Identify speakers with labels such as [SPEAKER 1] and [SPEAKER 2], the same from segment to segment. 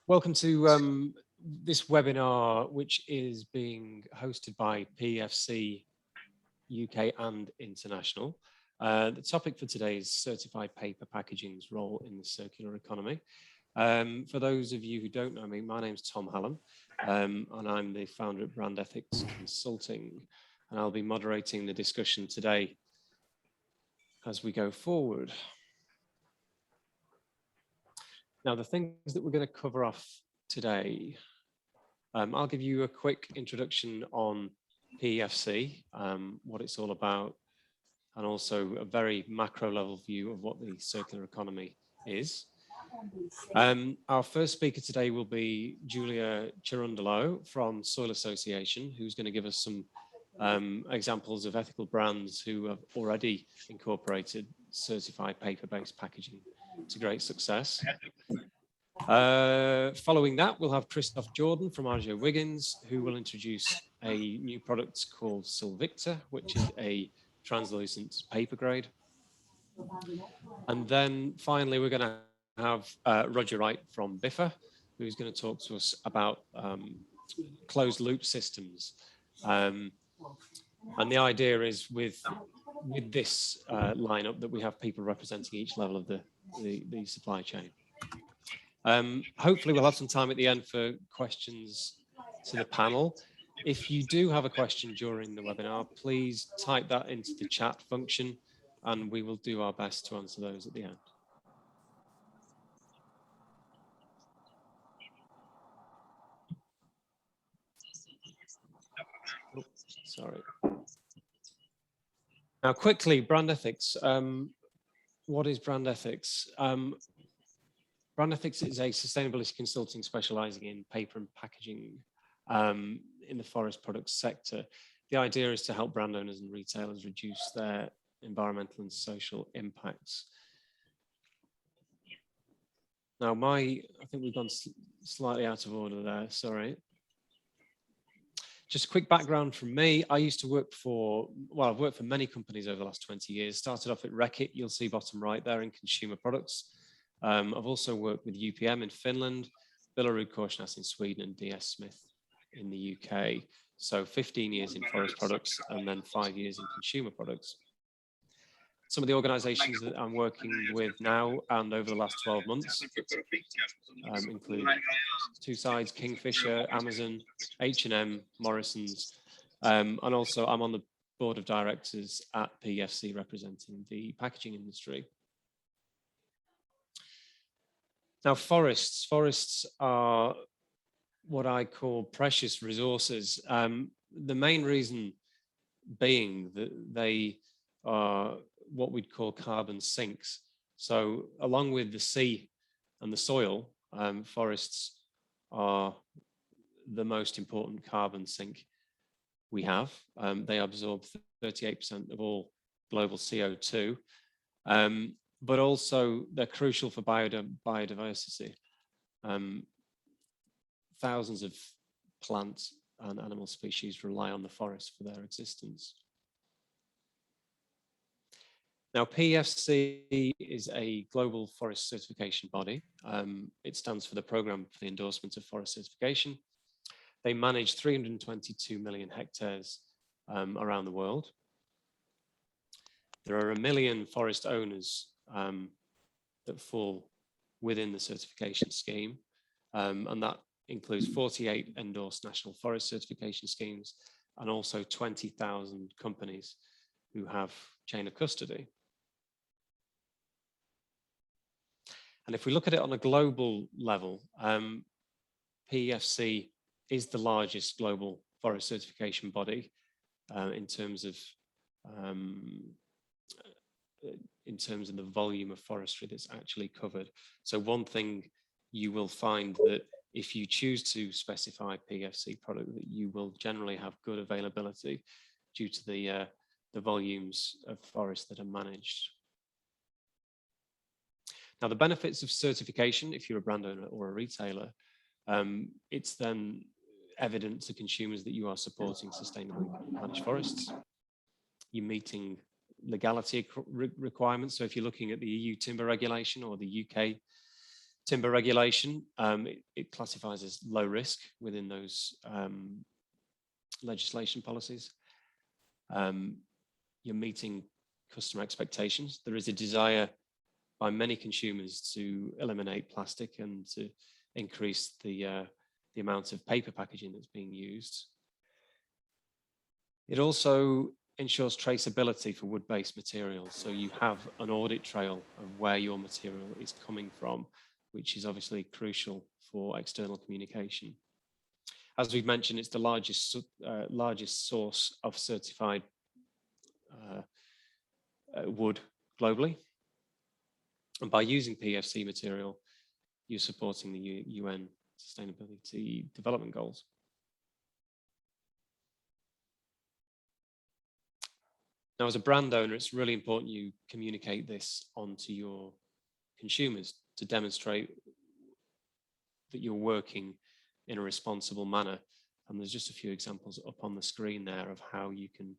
[SPEAKER 1] Welcome to this webinar, which is being hosted by PEFC UK and International. The topic for today is certified paper packaging's role in the circular economy. For those of you who don't know me, my name's Tom Hallam, and I'm the founder at Brand Ethics Consulting, and I'll be moderating the discussion today as we go forward. Now, the things that we're going to cover off today, I'll give you a quick introduction on PEFC, what it's all about, and also a very macro level view of what the circular economy is. Our first speaker today will be Julia Chirundalo from Soil Association, who's going to give us some examples of ethical brands who have already incorporated certified paper-based packaging to great success. Following that, we'll have Christoph Jordan from RJ Wiggins, who will introduce a new product called Silvicta, which is a translucent paper grade. And then finally, we're going to have Roger Wright from BIFA, who's going to talk to us about closed loop systems. And the idea is with this lineup that we have people representing each level of the supply chain. Hopefully we'll have some time at the end for questions to the panel. If you do have a question during the webinar, please type that into the chat function and we will do our best to answer those at the end. Oh, sorry. Now, quickly, brand ethics. What is brand ethics? Brand ethics is a sustainability consulting specializing in paper and packaging in the forest products sector. The idea is to help brand owners and retailers reduce their environmental and social impacts. Now, I think we've gone slightly out of order there, sorry. Just a quick background from me. I used to work for, well, I've worked for many companies over the last 20 years. Started off at Wright, you'll see bottom right there in consumer products. I've also worked with UPM in Finland, Billerud-Korsnäs in Sweden, and DS Smith in the UK. So 15 years in forest products and then 5 years in consumer products. Some of the organizations that I'm working with now and over the last 12 months include Two Sides, Kingfisher, Amazon, H&M, Morrison's, and also I'm on the board of directors at PEFC representing the packaging industry. Now, forests are what I call precious resources. The main reason being that they are what we'd call carbon sinks. So along with the sea and the soil, forests are the most important carbon sink we have. They absorb 38% of all global CO2. But also they're crucial for biodiversity. Thousands of plant and animal species rely on the forest for their existence. Now, PEFC is a global forest certification body. It stands for the Programme for the Endorsement of Forest Certification. They manage 322 million hectares around the world. There are 1 million forest owners that fall within the certification scheme, and that includes 48 endorsed national forest certification schemes and also 20,000 companies who have chain of custody. And if we look at it on a global level, PEFC is the largest global forest certification body in terms of the volume of forestry that's actually covered. So one thing you will find that if you choose to specify PEFC product, that you will generally have good availability due to the volumes of forest that are managed. Now, the benefits of certification, if you're a brand owner or a retailer, it's then evident to consumers that you are supporting sustainably managed forests. You're meeting legality requirements. So if you're looking at the EU timber regulation or the UK Timber regulation, it classifies as low risk within those legislation policies. You're meeting customer expectations. There is a desire by many consumers to eliminate plastic and to increase the amount of paper packaging that's being used. It also ensures traceability for wood-based materials. So you have an audit trail of where your material is coming from, which is obviously crucial for external communication. As we've mentioned, it's the largest source of certified wood globally. And by using PEFC material, you're supporting the UN Sustainability Development Goals. Now, as a brand owner, it's really important you communicate this onto your consumers to demonstrate that you're working in a responsible manner. And there's just a few examples up on the screen there of how you can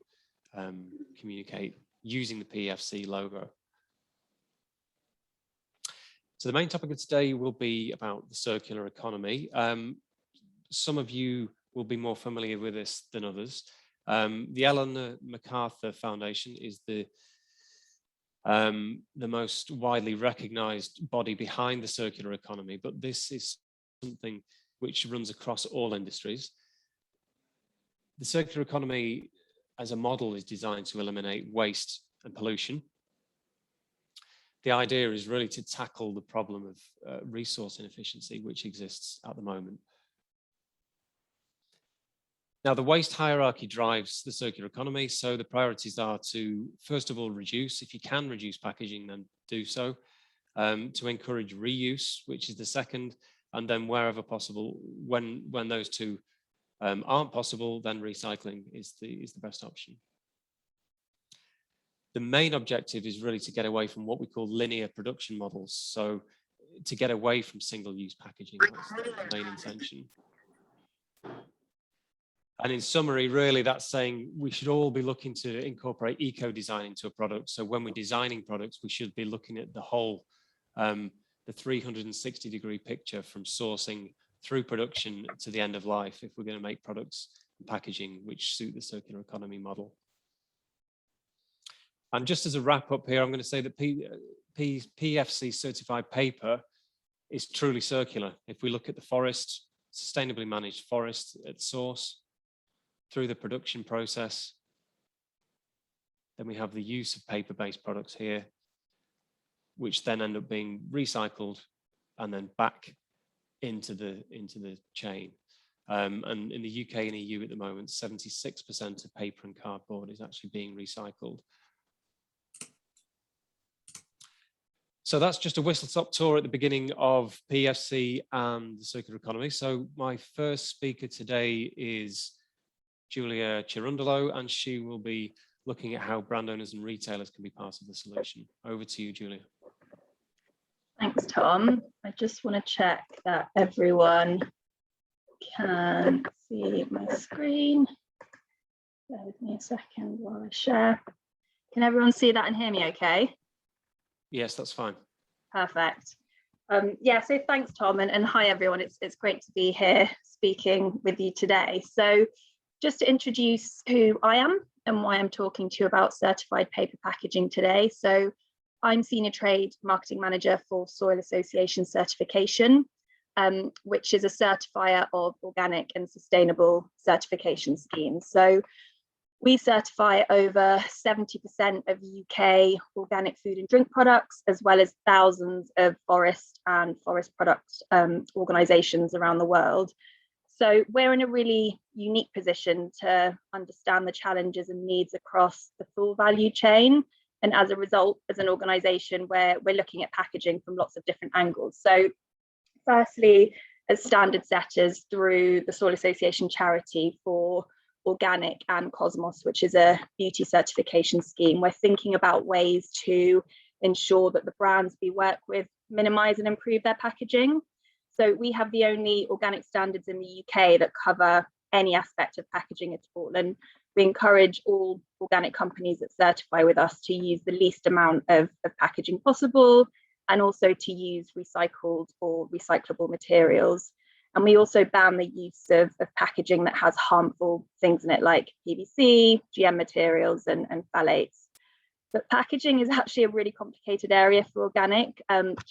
[SPEAKER 1] communicate using the PEFC logo. So the main topic of today will be about the circular economy. Some of you will be more familiar with this than others. The Ellen MacArthur Foundation is the most widely recognized body behind the circular economy, but this is something which runs across all industries. The circular economy as a model is designed to eliminate waste and pollution. The idea is really to tackle the problem of resource inefficiency which exists at the moment. Now, the waste hierarchy drives the circular economy, so the priorities are to, first of all, reduce. If you can reduce packaging, then do so. To encourage reuse, which is the second, and then wherever possible, when those two aren't possible, then recycling is the best option. The main objective is really to get away from what we call linear production models. So to get away from single-use packaging, that's the main intention. And in summary, really, that's saying we should all be looking to incorporate eco-design into a product. So when we're designing products, we should be looking at the whole, the 360-degree picture from sourcing through production to the end of life if we're going to make products and packaging which suit the circular economy model. And just as a wrap up here, I'm going to say that PEFC certified paper is truly circular. If we look at the forest, sustainably managed forest at source, through the production process, then we have the use of paper-based products here, which then end up being recycled and then back into the chain. And in the UK and EU at the moment, 76% of paper and cardboard is actually being recycled. So that's just a whistle-stop tour at the beginning of PEFC and the circular economy. So my first speaker today is Julia Chirundolo, and she will be looking at how brand owners and retailers can be part of the solution. Over to you, Julia.
[SPEAKER 2] Thanks, Tom. I just want to check that everyone can see my screen. Bear with me a second while I share. Can everyone see that and hear me okay?
[SPEAKER 1] Yes, that's fine.
[SPEAKER 2] Perfect. Yeah, so thanks, Tom, and hi, everyone. It's great to be here speaking with you today. So just to introduce who I am and why I'm talking to you about certified paper packaging today. So I'm Senior Trade Marketing Manager for Soil Association Certification, which is a certifier of organic and sustainable certification schemes. So we certify over 70% of UK organic food and drink products, as well as thousands of forest and forest product organisations around the world. So we're in a really unique position to understand the challenges and needs across the full value chain. And as a result, as an organisation, we're looking at packaging from lots of different angles. So firstly, as standard setters through the Soil Association charity for organic and Cosmos, which is a beauty certification scheme, we're thinking about ways to ensure that the brands we work with minimise and improve their packaging. So we have the only organic standards in the UK that cover any aspect of packaging at all. And we encourage all organic companies that certify with us to use the least amount of packaging possible and also to use recycled or recyclable materials. And we also ban the use of packaging that has harmful things in it, like PVC, GM materials, and phthalates. But packaging is actually a really complicated area for organic,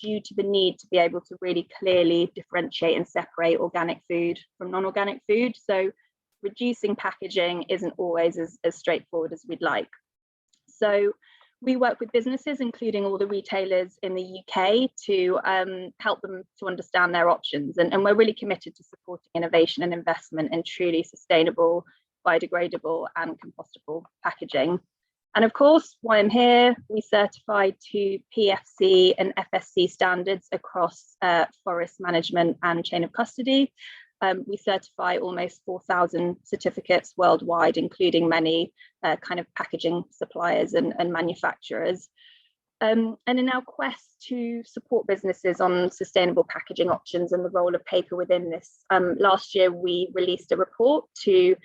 [SPEAKER 2] due to the need to be able to really clearly differentiate and separate organic food from non-organic food. So reducing packaging isn't always as straightforward as we'd like. So we work with businesses, including all the retailers in the UK, to help them to understand their options. And we're really committed to supporting innovation and investment in truly sustainable, biodegradable and compostable packaging. And of course, while I'm here, we certify to PEFC and FSC standards across forest management and chain of custody. We certify almost 4,000 certificates worldwide, including many kind of packaging suppliers and manufacturers. And in our quest to support businesses on sustainable packaging options and the role of paper within this, last year we released a report to,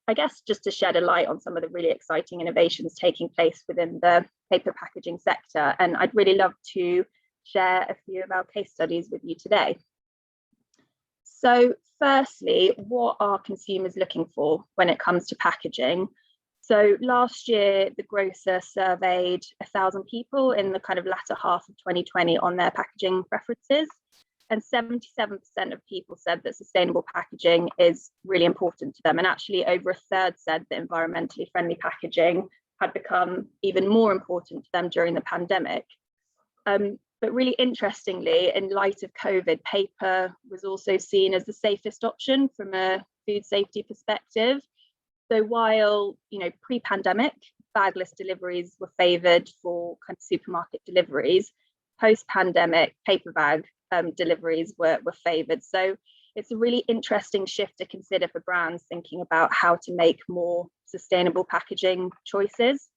[SPEAKER 2] I guess, just to shed a light on some of the really exciting innovations taking place within the paper packaging sector. And I'd really love to share a few of our case studies with you today. So firstly, what are consumers looking for when it comes to packaging? So last year, the Grocer surveyed 1,000 people in the kind of latter half of 2020 on their packaging preferences. And 77% of people said that sustainable packaging is really important to them. And actually over a third said that environmentally friendly packaging had become even more important to them during the pandemic. But really interestingly, in light of COVID, paper was also seen as the safest option from a food safety perspective. So while, pre-pandemic, bagless deliveries were favoured for kind of supermarket deliveries, post-pandemic, paper bag deliveries were favoured. So it's a really interesting shift to consider for brands thinking about how to make more sustainable packaging choices.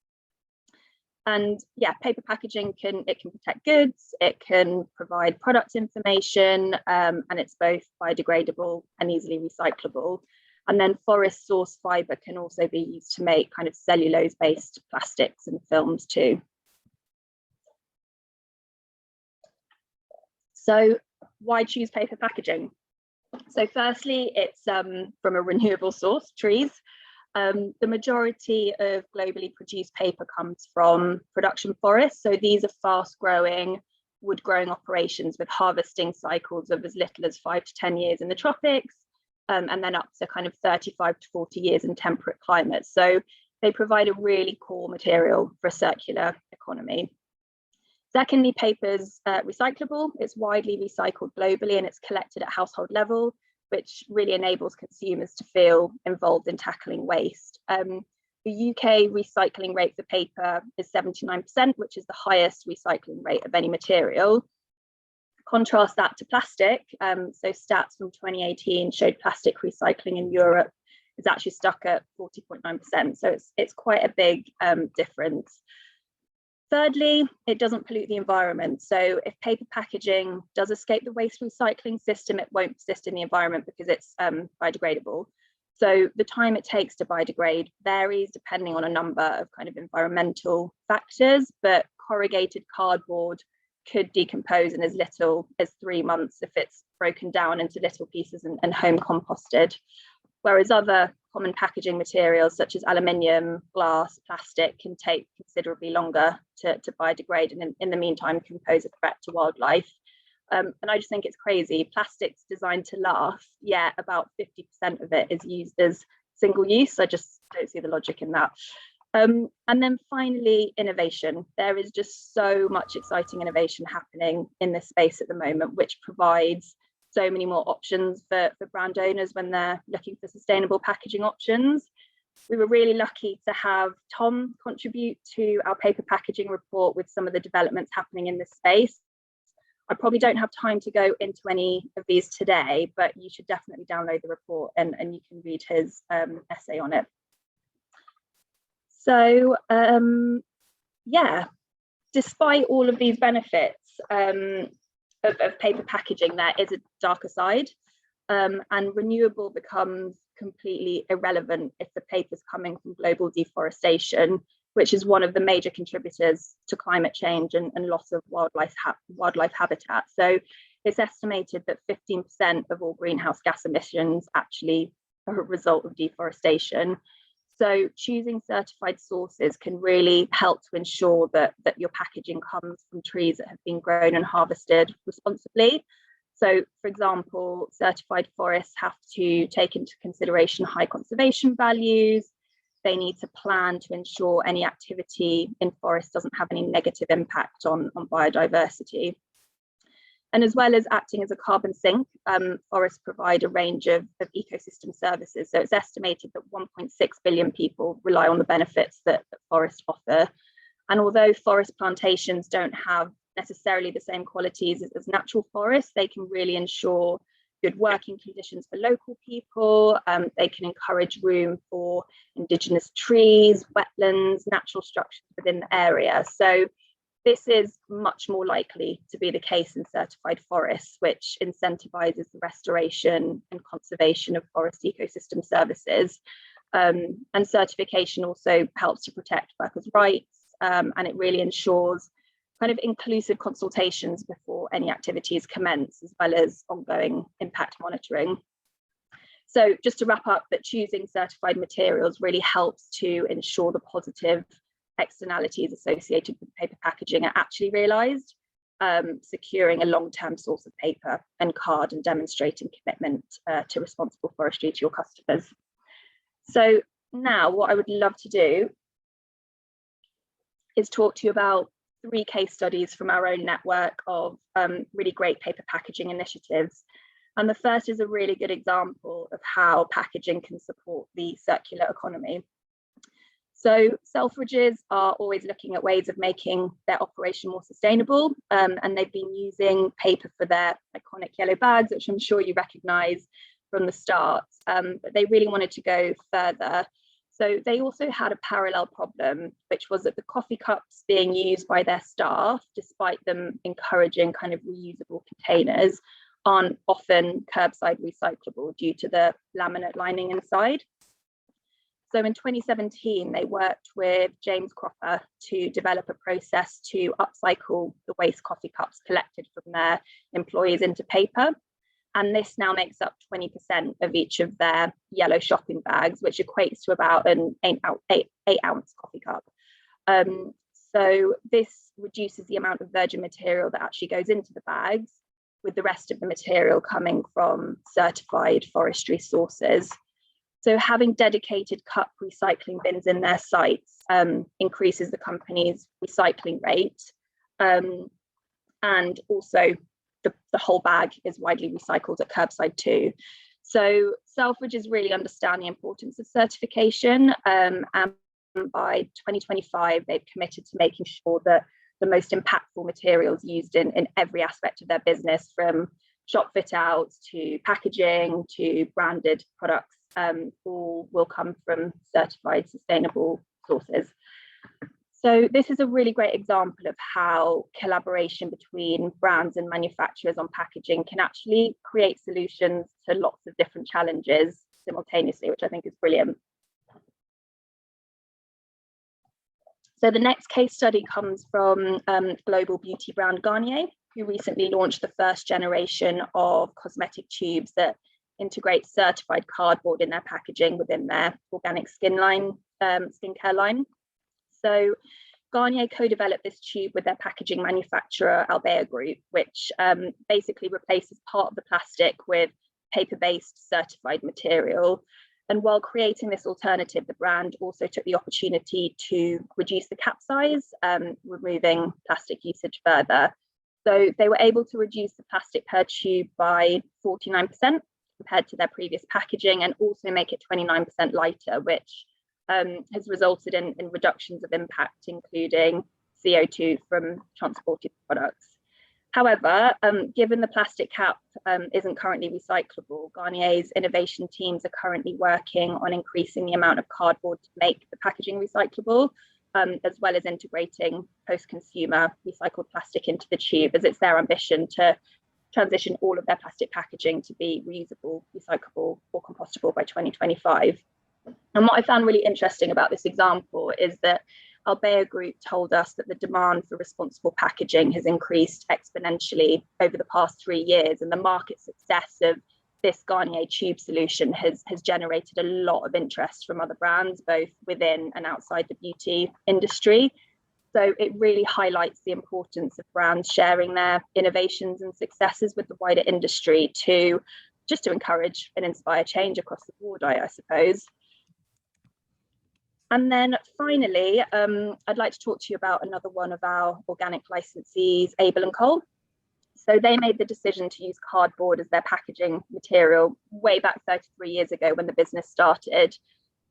[SPEAKER 2] And yeah, paper packaging can protect goods, it can provide product information, and it's both biodegradable and easily recyclable. And then forest source fibre can also be used to make kind of cellulose-based plastics and films too. So why choose paper packaging? So firstly, it's from a renewable source, trees. The majority of globally produced paper comes from production forests. So these are fast growing wood growing operations with harvesting cycles of as little as 5 to 10 years in the tropics, and then up to kind of 35 to 40 years in temperate climates. So they provide a really core material for a circular economy. Secondly, paper's recyclable. It's widely recycled globally and it's collected at household level, which really enables consumers to feel involved in tackling waste. The UK recycling rate for paper is 79%, which is the highest recycling rate of any material. Contrast that to plastic. So stats from 2018 showed plastic recycling in Europe is actually stuck at 40.9%. So it's quite a big difference. Thirdly, it doesn't pollute the environment. So if paper packaging does escape the waste recycling system, it won't persist in the environment because it's biodegradable. So the time it takes to biodegrade varies depending on a number of kind of environmental factors, but corrugated cardboard could decompose in as little as 3 months if it's broken down into little pieces and home composted. Whereas other common packaging materials such as aluminium, glass, plastic can take considerably longer to biodegrade and in the meantime can pose a threat to wildlife. And I just think it's crazy. Plastic's designed to last, yet about 50% of it is used as single use. I just don't see the logic in that. And then finally, innovation. There is just so much exciting innovation happening in this space at the moment, which provides so many more options for brand owners when they're looking for sustainable packaging options. We were really lucky to have Tom contribute to our paper packaging report with some of the developments happening in this space. I probably don't have time to go into any of these today, but you should definitely download the report and you can read his essay on it. So yeah, despite all of these benefits of paper packaging, there is a darker side, and renewable becomes completely irrelevant if the paper's coming from global deforestation, which is one of the major contributors to climate change and loss of wildlife habitat. So it's estimated that 15% of all greenhouse gas emissions actually are a result of deforestation. So choosing certified sources can really help to ensure that your packaging comes from trees that have been grown and harvested responsibly. So, for example, certified forests have to take into consideration high conservation values. They need to plan to ensure any activity in forests doesn't have any negative impact on biodiversity. And as well as acting as a carbon sink, forests provide a range of ecosystem services. So it's estimated that 1.6 billion people rely on the benefits that forests offer. And although forest plantations don't have necessarily the same qualities as natural forests, they can really ensure good working conditions for local people. They can encourage room for indigenous trees, wetlands, natural structures within the area. So this is much more likely to be the case in certified forests, which incentivizes the restoration and conservation of forest ecosystem services. And certification also helps to protect workers' rights, and it really ensures kind of inclusive consultations before any activities commence, as well as ongoing impact monitoring. So just to wrap up, that choosing certified materials really helps to ensure the positive externalities associated with paper packaging are actually realised, securing a long-term source of paper and card and demonstrating commitment to responsible forestry to your customers. So now what I would love to do is talk to you about 3 case studies from our own network of really great paper packaging initiatives. And the first is a really good example of how packaging can support the circular economy. So Selfridges are always looking at ways of making their operation more sustainable, and they've been using paper for their iconic yellow bags, which I'm sure you recognise from the start, but they really wanted to go further. So they also had a parallel problem, which was that the coffee cups being used by their staff, despite them encouraging kind of reusable containers, aren't often curbside recyclable due to the laminate lining inside. So in 2017, they worked with James Cropper to develop a process to upcycle the waste coffee cups collected from their employees into paper. And this now makes up 20% of each of their yellow shopping bags, which equates to about an 8-ounce coffee cup. So this reduces the amount of virgin material that actually goes into the bags, with the rest of the material coming from certified forestry sources. So having dedicated cup recycling bins in their sites increases the company's recycling rate, and also the whole bag is widely recycled at curbside too. So Selfridges really understand the importance of certification, and by 2025 they've committed to making sure that the most impactful materials used in every aspect of their business, from shop fit outs to packaging to branded products, all will come from certified sustainable sources. So this is a really great example of how collaboration between brands and manufacturers on packaging can actually create solutions to lots of different challenges simultaneously, which I think is brilliant. So the next case study comes from global beauty brand Garnier, who recently launched the first generation of cosmetic tubes that integrate certified cardboard in their packaging within their organic skincare line. So Garnier co-developed this tube with their packaging manufacturer Albea Group, which basically replaces part of the plastic with paper-based certified material. And while creating this alternative, the brand also took the opportunity to reduce the cap size, removing plastic usage further. So they were able to reduce the plastic per tube by 49% compared to their previous packaging, and also make it 29% lighter, which has resulted in reductions of impact, including CO2 from transported products. However, given the plastic cap isn't currently recyclable, Garnier's innovation teams are currently working on increasing the amount of cardboard to make the packaging recyclable, as well as integrating post-consumer recycled plastic into the tube, as it's their ambition to transition all of their plastic packaging to be reusable, recyclable, or compostable by 2025. And what I found really interesting about this example is that Albea Group told us that the demand for responsible packaging has increased exponentially over the past 3 years, and the market success of this Garnier tube solution has generated a lot of interest from other brands, both within and outside the beauty industry. So it really highlights the importance of brands sharing their innovations and successes with the wider industry to encourage and inspire change across the board, I suppose. And then finally, I'd like to talk to you about another one of our organic licensees, Abel & Cole. So they made the decision to use cardboard as their packaging material way back 33 years ago when the business started.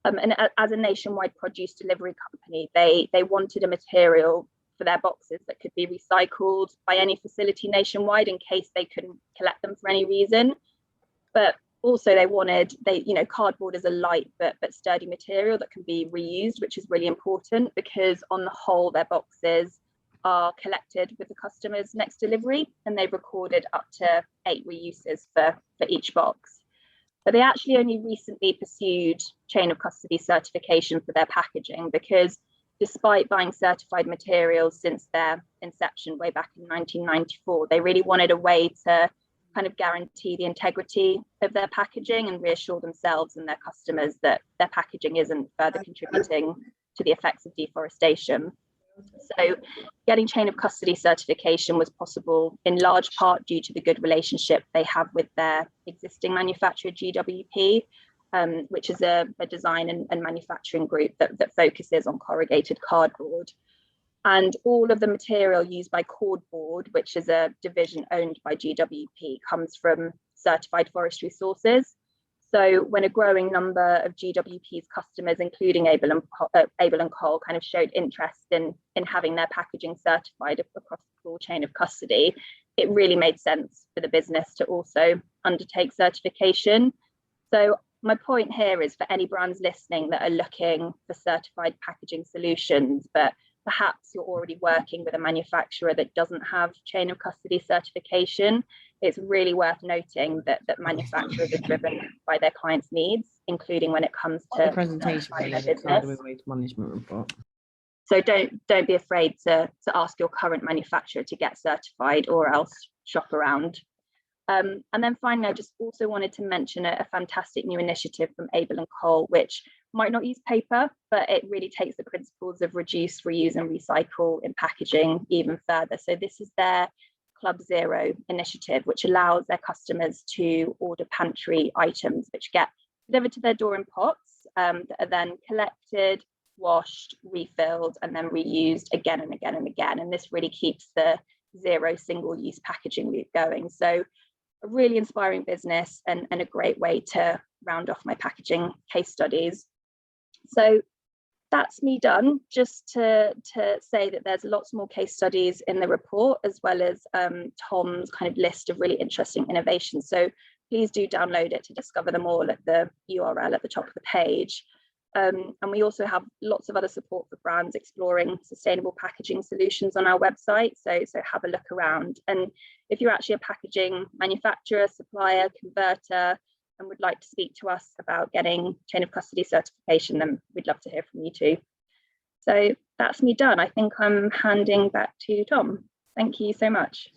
[SPEAKER 2] And as a nationwide produce delivery company, they wanted a material for their boxes that could be recycled by any facility nationwide in case they couldn't collect them for any reason. But also cardboard is a light but sturdy material that can be reused, which is really important because on the whole, their boxes are collected with the customer's next delivery, and they've recorded up to 8 reuses for each box. But they actually only recently pursued chain of custody certification for their packaging because despite buying certified materials since their inception way back in 1994, they really wanted a way to kind of guarantee the integrity of their packaging and reassure themselves and their customers that their packaging isn't further contributing to the effects of deforestation. So getting chain of custody certification was possible in large part due to the good relationship they have with their existing manufacturer, GWP, which is a design and manufacturing group that focuses on corrugated cardboard. And all of the material used by Cordboard, which is a division owned by GWP, comes from certified forestry sources. So when a growing number of GWP's customers, including Abel & Cole, kind of showed interest in having their packaging certified across the full chain of custody, it really made sense for the business to also undertake certification. So my point here is for any brands listening that are looking for certified packaging solutions, but perhaps you're already working with a manufacturer that doesn't have chain of custody certification, it's really worth noting that manufacturers are driven by their clients' needs, including when it comes to
[SPEAKER 3] the presentation
[SPEAKER 2] their business.
[SPEAKER 3] waste management report.
[SPEAKER 2] So don't be afraid to ask your current manufacturer to get certified or else shop around. And then finally, I just also wanted to mention a fantastic new initiative from Abel & Cole, which might not use paper, but it really takes the principles of reduce, reuse and recycle in packaging even further. So this is their Club Zero initiative, which allows their customers to order pantry items which get delivered to their door in pots that are then collected, washed, refilled and then reused again and again and again. And this really keeps the zero single-use packaging loop going. So a really inspiring business and a great way to round off my packaging case studies. So that's me done. Just to say that there's lots more case studies in the report, as well as Tom's kind of list of really interesting innovations. So please do download it to discover them all at the URL at the top of the page. And we also have lots of other support for brands exploring sustainable packaging solutions on our website. So have a look around. And if you're actually a packaging manufacturer, supplier, converter, and would like to speak to us about getting chain of custody certification, then we'd love to hear from you too. So that's me done. I think I'm handing back to Tom. Thank you so much.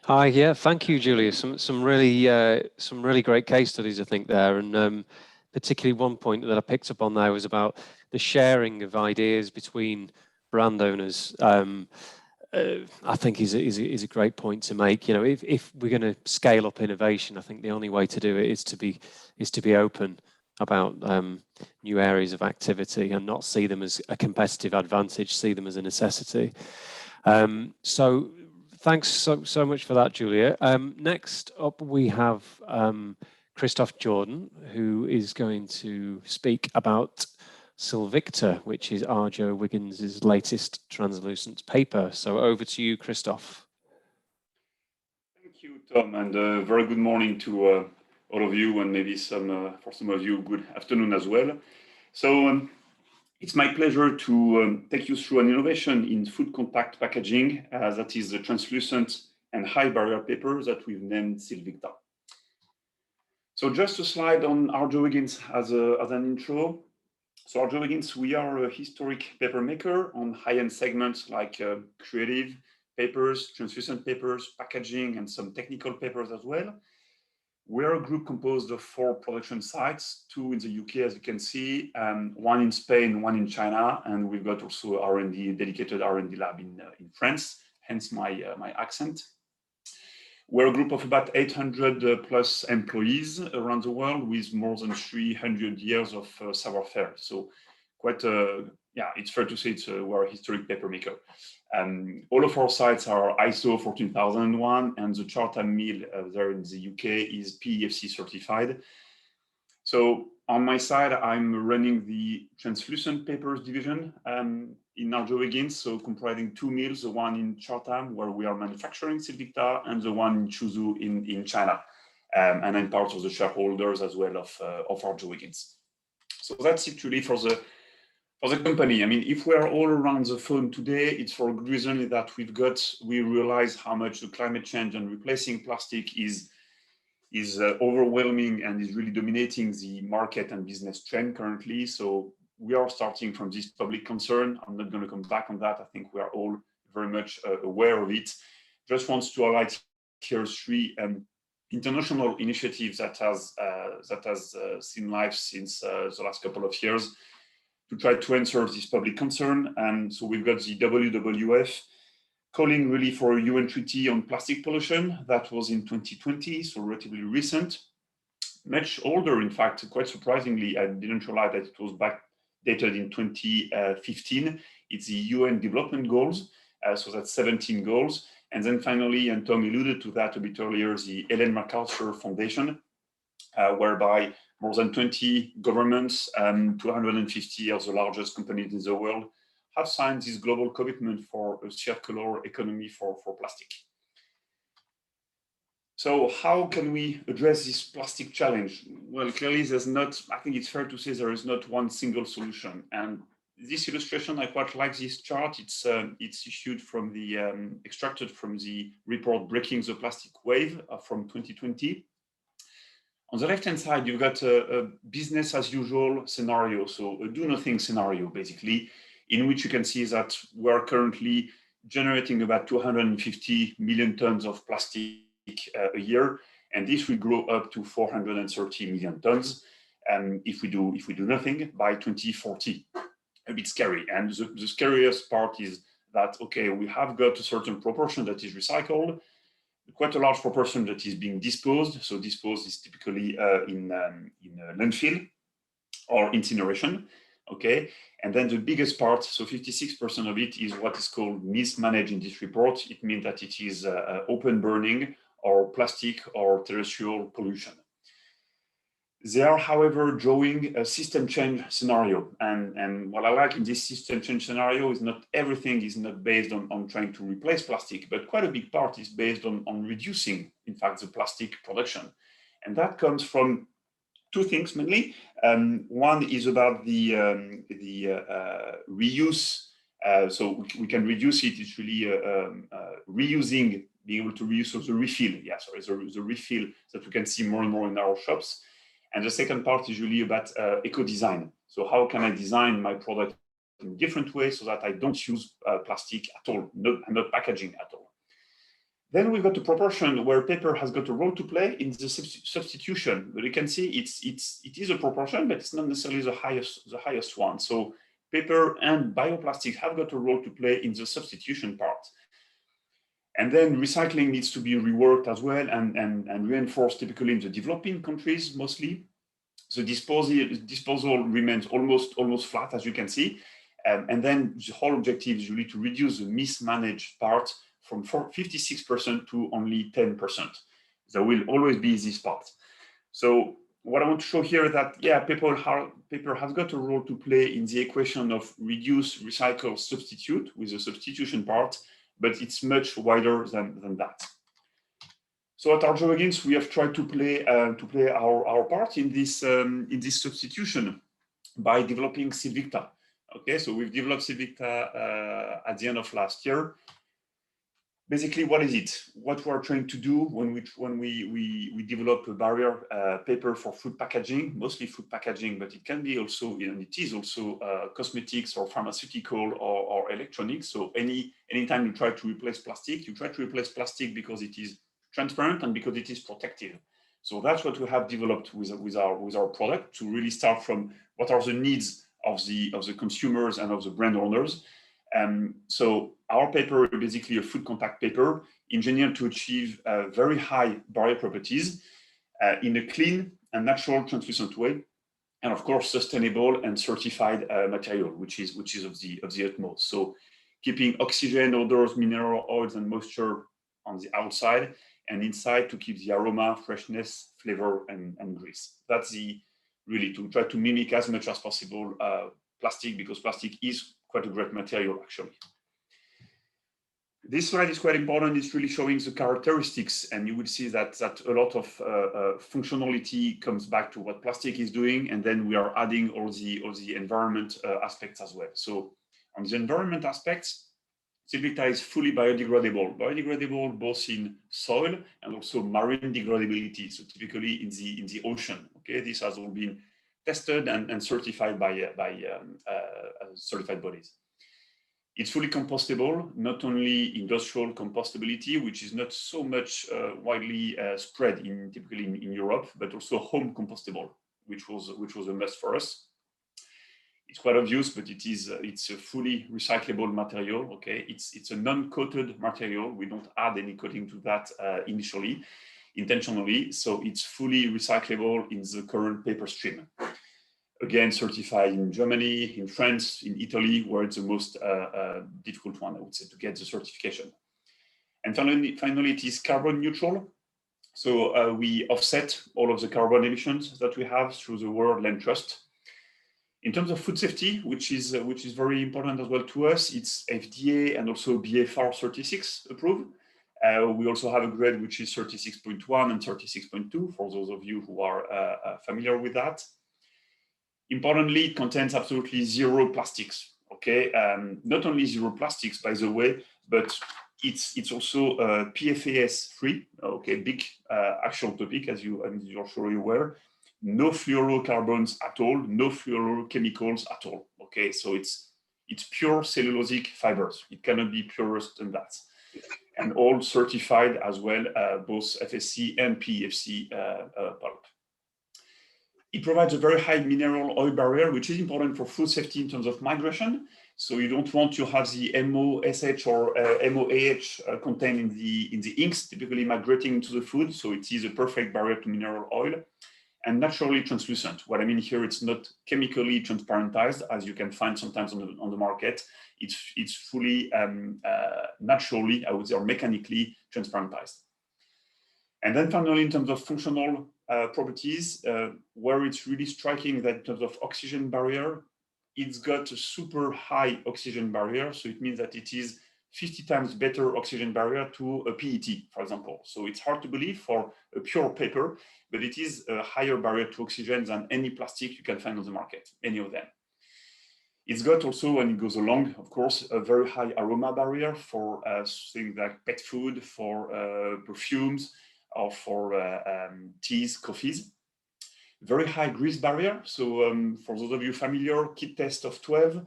[SPEAKER 1] Hi, yeah, thank you, Julia. Some really great case studies, I think, there, and particularly one point that I picked up on there was about the sharing of ideas between brand owners. I think is a great point to make. You know, if we're going to scale up innovation, I think the only way to do it is to be open about new areas of activity and not see them as a competitive advantage, see them as a necessity. So thanks so much for that, Julia. Next up, we have Christoph Jordan, who is going to speak about Silvicta, which is R.J. Wiggins' latest translucent paper. So over to you, Christoph.
[SPEAKER 4] Thank you, Tom, and very good morning to all of you, and maybe for some of you, good afternoon as well. So it's my pleasure to take you through an innovation in food contact packaging, that is the translucent and high barrier paper that we've named Silvicta. So just a slide on R.J. Wiggins as an intro. So Arjo Wiggins, we are a historic paper maker on high-end segments like creative papers, translucent papers, packaging, and some technical papers as well. We're a group composed of 4 production sites, 2 in the UK, as you can see, 1 in Spain, 1 in China, and we've got also R&D, dedicated R&D lab in France, hence my accent. We're a group of about 800 plus employees around the world with more than 300 years of savoir-faire. So quite yeah, it's fair to say we're a historic paper maker. All of our sites are ISO 14001, and the Chartam mill there in the UK is PEFC certified. So on my side, I'm running the translucent papers division in Arjo Wiggins, so comprising 2 mills, the one in Chartam, where we are manufacturing Silvicta, and the one in Chuzhou in China. And I'm part of the shareholders as well of Arjo Wiggins. So that's it really for the company. I mean, if we are all around the phone today, it's for a good reason that we realize how much the climate change and replacing plastic is overwhelming and is really dominating the market and business trend currently. So we are starting from this public concern. I'm not going to come back on that. I think we are all very much aware of it. Just wants to highlight here 3 international initiatives that has seen life since the last couple of years to try to answer this public concern. And so we've got the WWF calling really for a UN treaty on plastic pollution. That was in 2020, so relatively recent, much older, in fact, quite surprisingly. I didn't realize that it was backdated in 2015. It's the UN Development Goals, so that's 17 goals. And then finally, and Tom alluded to that a bit earlier, the Ellen MacArthur Foundation, whereby more than 20 governments, 250 of the largest companies in the world have signed this global commitment for a circular economy for plastic. So how can we address this plastic challenge? Well, clearly I think it's fair to say there is not one single solution. And this illustration, I quite like this chart. It's issued from extracted from the report Breaking the Plastic Wave from 2020. On the left-hand side, you've got a business as usual scenario, so a do-nothing scenario, basically, in which you can see that we're currently generating about 250 million tons of plastic a year, and this will grow up to 430 million tons if we do nothing by 2040. A bit scary, and the scariest part is that, okay, we have got a certain proportion that is recycled, quite a large proportion that is being disposed. So disposed is typically in landfill or incineration, okay? And then the biggest part, so 56% of it, is what is called mismanaged in this report. It means that it is open burning or plastic or terrestrial pollution. They are, however, drawing a system change scenario. And what I like in this system change scenario is not everything is not based on trying to replace plastic, but quite a big part is based on reducing, in fact, the plastic production. And that comes from 2 things mainly. One is about the reuse. So we can reduce it. It's really reusing, being able to reuse, so the refill. Yeah, sorry, the refill that we can see more and more in our shops. And the second part is really about eco-design. So how can I design my product in a different way so that I don't use plastic at all, not packaging at all. Then we've got a proportion where paper has got a role to play in the substitution. But you can see it is a proportion, but it's not necessarily the highest one. So paper and bioplastics have got a role to play in the substitution part. And then recycling needs to be reworked as well and reinforced, typically in the developing countries mostly. So disposal remains almost flat, as you can see. And then the whole objective is really to reduce the mismanaged part from 56% to only 10%. There will always be this part. So what I want to show here is that, yeah, paper has got a role to play in the equation of reduce, recycle, substitute with the substitution part, but it's much wider than that. So at Arjo Wiggins, we have tried to play our part in this substitution by developing Silvicta. Okay, so we've developed Silvicta at the end of last year. basically, what is it? What we are trying to do when we develop a barrier paper for food packaging, mostly food packaging, but it can be also, and it is also cosmetics or pharmaceutical or electronics. So anytime you try to replace plastic, you try to replace plastic because it is transparent and because it is protective. So that's what we have developed with our product, to really start from what are the needs of the consumers and of the brand owners. So our paper is basically a food contact paper engineered to achieve very high barrier properties in a clean and natural translucent way, and of course sustainable and certified material, which is of the utmost. So keeping oxygen, odors, mineral oils, and moisture on the outside, and inside to keep the aroma, freshness, flavor, and grease. That's really to try to mimic as much as possible plastic, because plastic is quite a great material actually. This slide is quite important. It's really showing the characteristics, and you will see that a lot of functionality comes back to what plastic is doing, and then we are adding all the environment aspects as well. So on the environment aspects, Silvicta is fully biodegradable both in soil and also marine degradability. So typically in the ocean. Okay, this has all been tested and certified by certified bodies. It's fully compostable, not only industrial compostability, which is not so much widely spread typically in Europe, but also home compostable, which was a must for us. It's quite obvious, but it's a fully recyclable material. Okay, it's a non-coated material. We don't add any coating to that initially, intentionally. So it's fully recyclable in the current paper stream. Again, certified in Germany, in France, in Italy, where it's the most difficult one, I would say, to get the certification. And finally, it is carbon neutral. So we offset all of the carbon emissions that we have through the World Land Trust. In terms of food safety, which is very important as well to us, it's FDA and also BFR 36 approved. We also have a grade which is 36.1 and 36.2 for those of you who are familiar with that. Importantly, it contains absolutely zero plastics. Okay, not only zero plastics, by the way, but it's also PFAS free. Okay, big actual topic, as you're sure you're aware. No fluorocarbons at all, no fluorochemicals at all. Okay, so it's pure cellulosic fibers. It cannot be purer than that, and all certified as well, both FSC and PEFC pulp. It provides a very high mineral oil barrier, which is important for food safety in terms of migration. So you don't want to have the MOSH or MOAH contained in the inks, typically migrating into the food. So it is a perfect barrier to mineral oil. And naturally translucent. What I mean here, it's not chemically transparentized, as you can find sometimes on the market. It's fully naturally, I would say, or mechanically transparentized. And then finally, in terms of functional properties, where it's really striking that in terms of oxygen barrier, it's got a super high oxygen barrier. So it means that it is 50 times better oxygen barrier to a PET, for example. So it's hard to believe for a pure paper, but it is a higher barrier to oxygen than any plastic you can find on the market, any of them. It's got also, when it goes along, of course, a very high aroma barrier for things like pet food, for perfumes, or for teas, coffees. Very high grease barrier. So for those of you familiar, kit test of 12,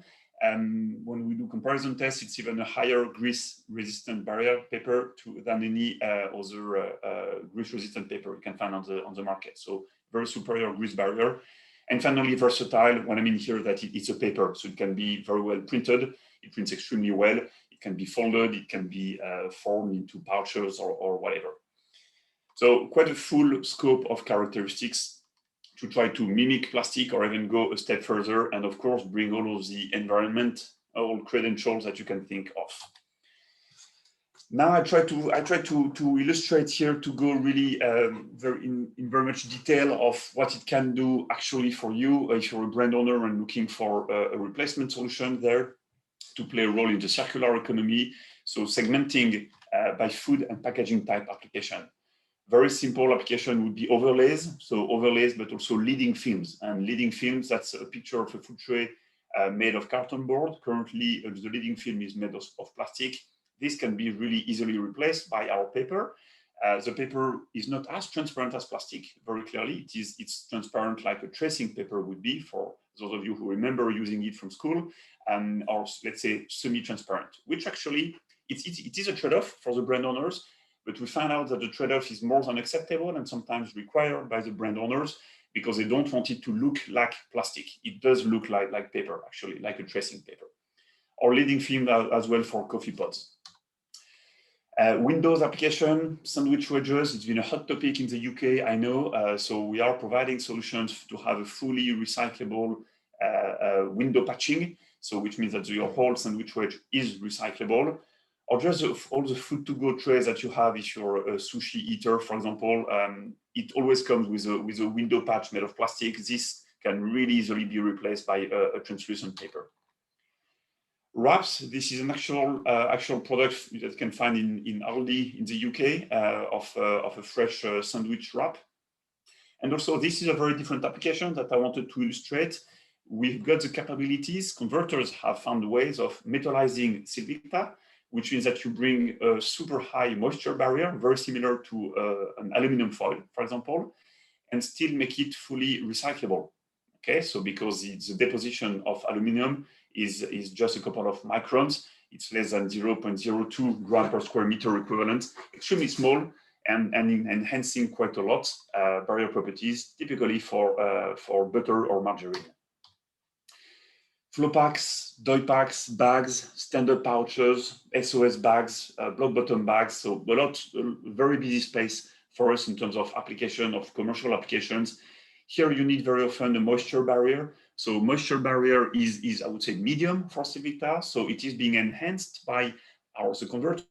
[SPEAKER 4] when we do comparison tests, it's even a higher grease-resistant barrier paper than any other grease-resistant paper you can find on the market. So very superior grease barrier. And finally, versatile. What I mean here that it's a paper, so it can be very well printed. It prints extremely well. It can be folded. It can be formed into pouches or whatever. So quite a full scope of characteristics to try to mimic plastic or even go a step further, and of course bring all of the all credentials that you can think of. Now I try to illustrate here, to go really in very much detail of what it can do actually for you if you're a brand owner and looking for a replacement solution there to play a role in the circular economy. So segmenting by food and packaging type application. Very simple application would be overlays. So overlays, but also leading films. And leading films, that's a picture of a food tray made of carton board. Currently, the leading film is made of plastic. this can be really easily replaced by our paper. The paper is not as transparent as plastic, very clearly. It's transparent like a tracing paper would be, for those of you who remember using it from school, or let's say semi-transparent, which actually it is a trade-off for the brand owners, but we find out that the trade-off is more than acceptable and sometimes required by the brand owners because they don't want it to look like plastic. It does look like paper, actually, like a tracing paper. Or leading film as well for coffee pods. Windows application, sandwich wedges, it's been a hot topic in the UK, I know. So we are providing solutions to have a fully recyclable window patching. So which means that your whole sandwich wedge is recyclable. Or just all the food to go trays that you have if you're a sushi eater, for example, it always comes with a window patch made of plastic. This can really easily be replaced by a translucent paper. Wraps, this is an actual product that you can find in Aldi in the UK of a fresh sandwich wrap. And also this is a very different application that I wanted to illustrate. We've got the capabilities, converters have found ways of metallizing Sylvicta, which means that you bring a super high moisture barrier, very similar to an aluminum foil, for example, and still make it fully recyclable. Okay, so because the deposition of aluminum is just a couple of microns, it's less than 0.02 gram per square meter equivalent, extremely small and enhancing quite a lot barrier properties, typically for butter or margarine. Flow packs, dye packs, bags, standard pouches, SOS bags, block bottom bags. So a very busy space for us in terms of application of commercial applications. Here you need very often a moisture barrier. So moisture barrier is I would say medium for Sylvicta. So it is being enhanced by the converters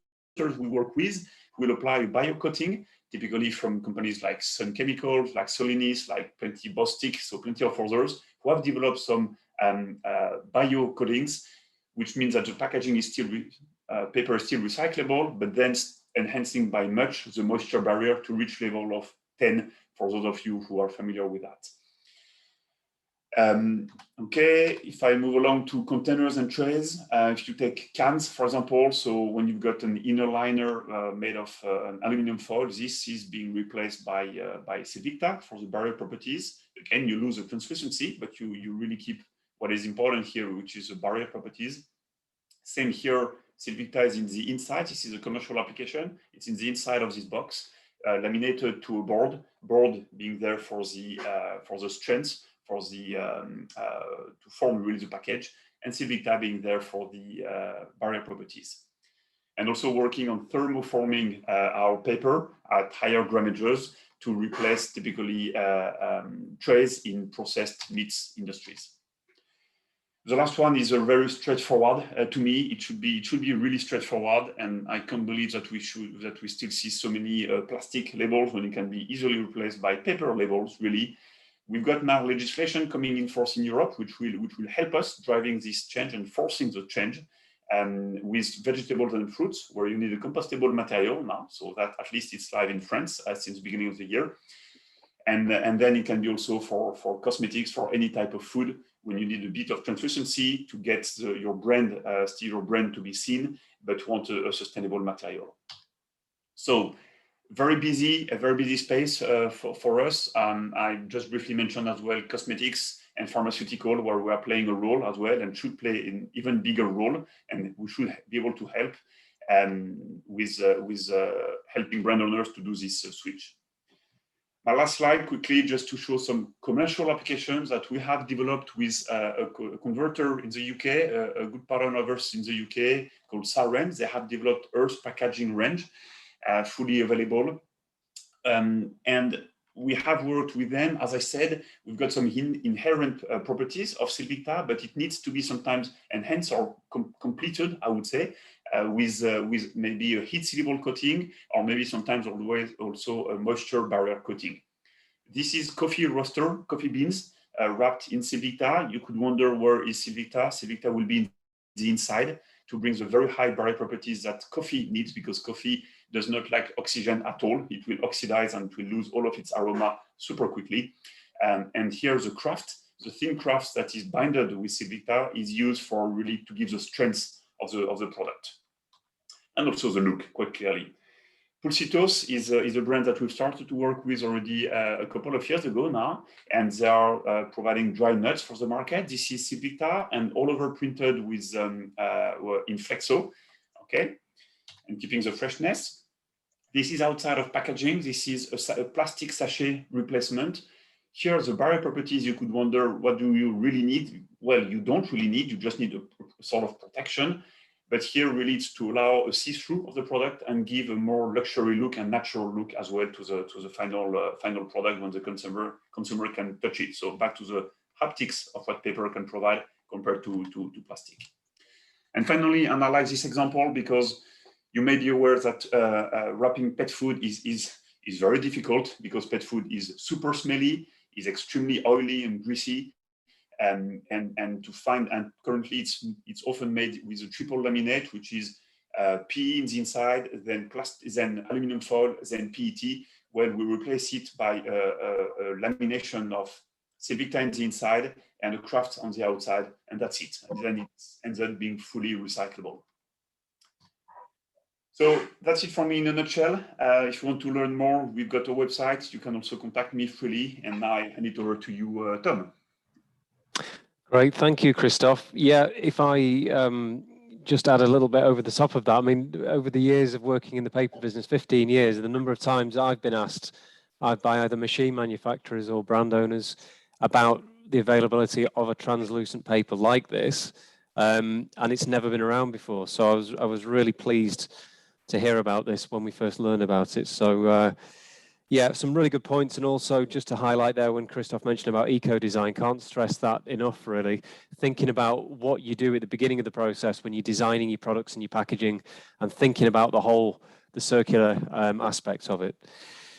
[SPEAKER 4] we work with, who will apply biocoating, typically from companies like Sun Chemicals, like Solinis, like Plenty Bostik, so plenty of others who have developed some bio coatings, which means that the packaging is still paper is still recyclable, but then enhancing by much the moisture barrier to reach level of 10 for those of you who are familiar with that. Okay, if I move along to containers and trays, if you take cans, for example, so when you've got an inner liner made of an aluminum foil, this is being replaced by Sylvicta for the barrier properties. Again, you lose the translucency, but you really keep what is important here, which is the barrier properties. Same here, Sylvicta is in the inside. This is a commercial application. It's in the inside of this box, laminated to a board being there for the strength, for the to form really the package, and Sylvicta being there for the barrier properties. And also working on thermoforming our paper at higher grammages to replace typically trays in processed meats industries. The last one is a very straightforward to me. It should be really straightforward, and I can't believe that we still see so many plastic labels when it can be easily replaced by paper labels. Really, we've got now legislation coming in force in Europe, which will help us driving this change and forcing the change with vegetables and fruits, where you need a compostable material now, so that at least it's live in France since the beginning of the year, and then it can be also for cosmetics, for any type of food, when you need a bit of translucency to get your brand to be seen, but want a sustainable material. So a very busy space for us. I just briefly mentioned as well cosmetics and pharmaceutical, where we are playing a role as well, and should play an even bigger role, and we should be able to help with helping brand owners to do this switch. My last slide, quickly, just to show some commercial applications that we have developed with a converter in the UK, a good partner of ours in the UK called Saren. They have developed Earth packaging range, fully available. And we have worked with them. As I said, we've got some inherent properties of Sylvicta, but it needs to be sometimes enhanced or completed, I would say, with maybe a heat sealable coating, or maybe sometimes always also a moisture barrier coating. This is coffee roaster, coffee beans wrapped in Sylvicta. You could wonder, where is Sylvicta? Sylvicta will be in the inside to bring the very high barrier properties that coffee needs, because coffee does not like oxygen at all. It will oxidize and it will lose all of its aroma super quickly. And here's the craft. The thin craft that is binded with Sylvicta is used for really to give the strength of the product. and also the look, quite clearly. Pulsitos is a brand that we've started to work with already a couple of years ago now, and they are providing dry nuts for the market. This is Civita and all over printed with in flexo, okay, and keeping the freshness. This is outside of packaging. This is a plastic sachet replacement. Here, the barrier properties, you could wonder, what do you really need? Well, you don't really need, you just need a sort of protection. But here really it's to allow a see-through of the product and give a more luxury look and natural look as well to the final product when the consumer can touch it. So back to the haptics of what paper can provide compared to plastic. And finally, and I like this example because you may be aware that wrapping pet food is very difficult because pet food is super smelly, is extremely oily and greasy. And to find, and currently it's often made with a triple laminate, which is PE in the inside, then aluminum foil, then PET. Well, we replace it by a lamination of Civita in the inside and a Kraft on the outside, and that's it. And then it ends up being fully recyclable. So that's it for me in a nutshell. If you want to learn more, we've got a website. You can also contact me freely. And now I hand it over to you, Tom.
[SPEAKER 1] Great, thank you, Christophe. Yeah, if I just add a little bit over the top of that, I mean, over the years of working in the paper business, 15 years, the number of times I've been asked by either machine manufacturers or brand owners about the availability of a translucent paper like this, and it's never been around before. So I was really pleased to hear about this when we first learned about it. So yeah, some really good points. And also just to highlight there when Christophe mentioned about eco-design, can't stress that enough really. Thinking about what you do at the beginning of the process when you're designing your products and your packaging and thinking about the circular aspects of it.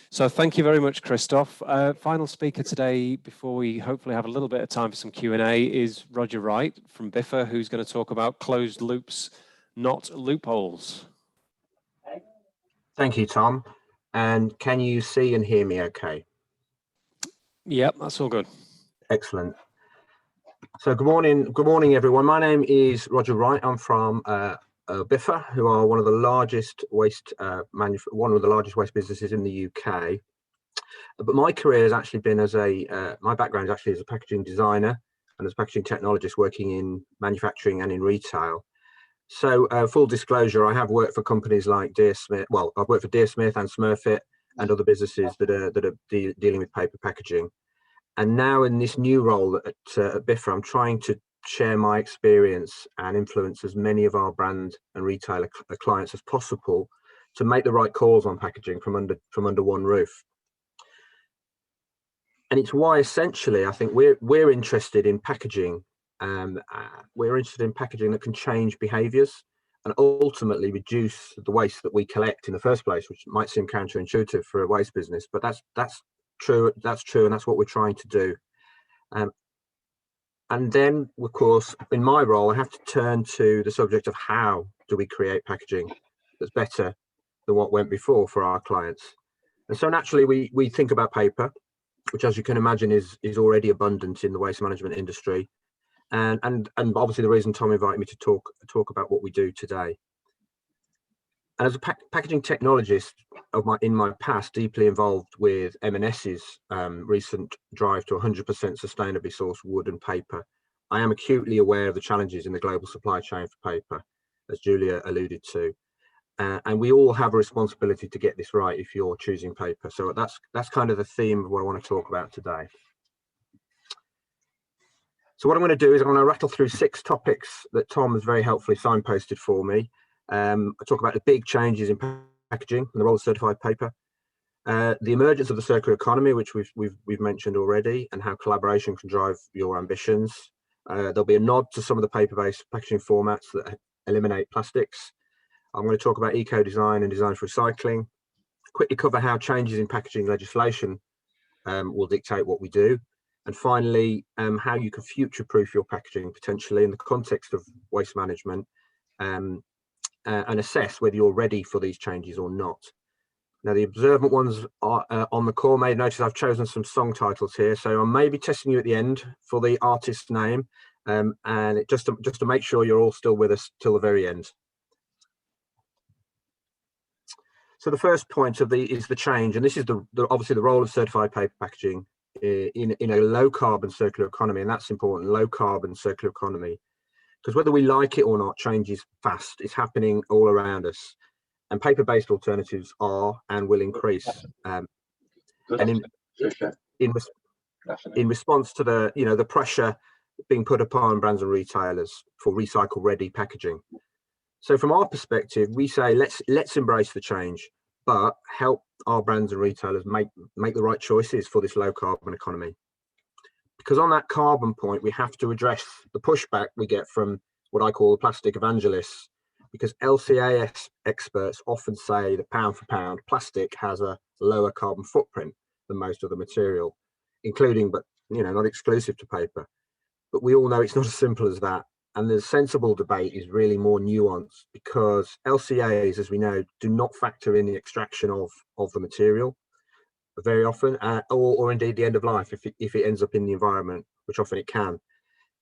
[SPEAKER 1] So thank you very much, Christophe. Final speaker today, before we hopefully have a little bit of time for some Q&A, is Roger Wright from BIFA, who's going to talk about closed loops, not loopholes.
[SPEAKER 3] Thank you, Tom. And can you see and hear me okay?
[SPEAKER 1] Yep, that's all good. Excellent.
[SPEAKER 3] So good morning, everyone. My name is Roger Wright. I'm from BIFA, who are one of the largest waste businesses in the UK. But my career has actually been my background is actually as a packaging designer and as a packaging technologist working in manufacturing and in retail. So full disclosure, I have worked for companies like Dear Smith. Well, I've worked for Dear Smith and Smurfit and other businesses that are dealing with paper packaging. And now in this new role at BIFA, I'm trying to share my experience and influence as many of our brand and retailer clients as possible to make the right calls on packaging from under one roof. And it's why essentially I think we're interested in packaging. We're interested in packaging that can change behaviours and ultimately reduce the waste that we collect in the first place, which might seem counterintuitive for a waste business, but that's true, and that's what we're trying to do. And then, of course, in my role, I have to turn to the subject of how do we create packaging that's better than what went before for our clients. And so naturally, we think about paper, which, as you can imagine, is already abundant in the waste management industry. And obviously the reason Tom invited me to talk about what we do today. And as a packaging technologist in my past, deeply involved with M&S's recent drive to 100% sustainably sourced wood and paper, I am acutely aware of the challenges in the global supply chain for paper, as Julia alluded to. And we all have a responsibility to get this right if you're choosing paper. So that's kind of the theme of what I want to talk about today. So what I'm going to do is I'm going to rattle through 6 topics that Tom has very helpfully signposted for me. I talk about the big changes in packaging and the role of certified paper, the emergence of the circular economy, which we've mentioned already, and how collaboration can drive your ambitions. There'll be a nod to some of the paper-based packaging formats that eliminate plastics. I'm going to talk about eco-design and design for recycling, quickly cover how changes in packaging legislation will dictate what we do. And finally, how you can future-proof your packaging potentially in the context of waste management and assess whether you're ready for these changes or not. Now, the observant ones are on the call may notice I've chosen some song titles here, so I may be testing you at the end for the artist's name, and just to make sure you're all still with us till the very end. So the first point is the change, and this is obviously the role of certified paper packaging in a low carbon circular economy, and that's important. Low carbon circular economy, because whether we like it or not, change is fast. It's happening all around us, and paper-based alternatives are and will increase. And in response to the pressure being put upon brands and retailers for recycle-ready packaging. So from our perspective, we say let's embrace the change, but help our brands and retailers make the right choices for this low carbon economy. Because on that carbon point, we have to address the pushback we get from what I call the plastic evangelists, because LCA experts often say that pound for pound, plastic has a lower carbon footprint than most other material, including, but not exclusive to paper. But we all know it's not as simple as that. And the sensible debate is really more nuanced, because LCAs, as we know, do not factor in the extraction of the material very often, or indeed the end of life if it ends up in the environment, which often it can.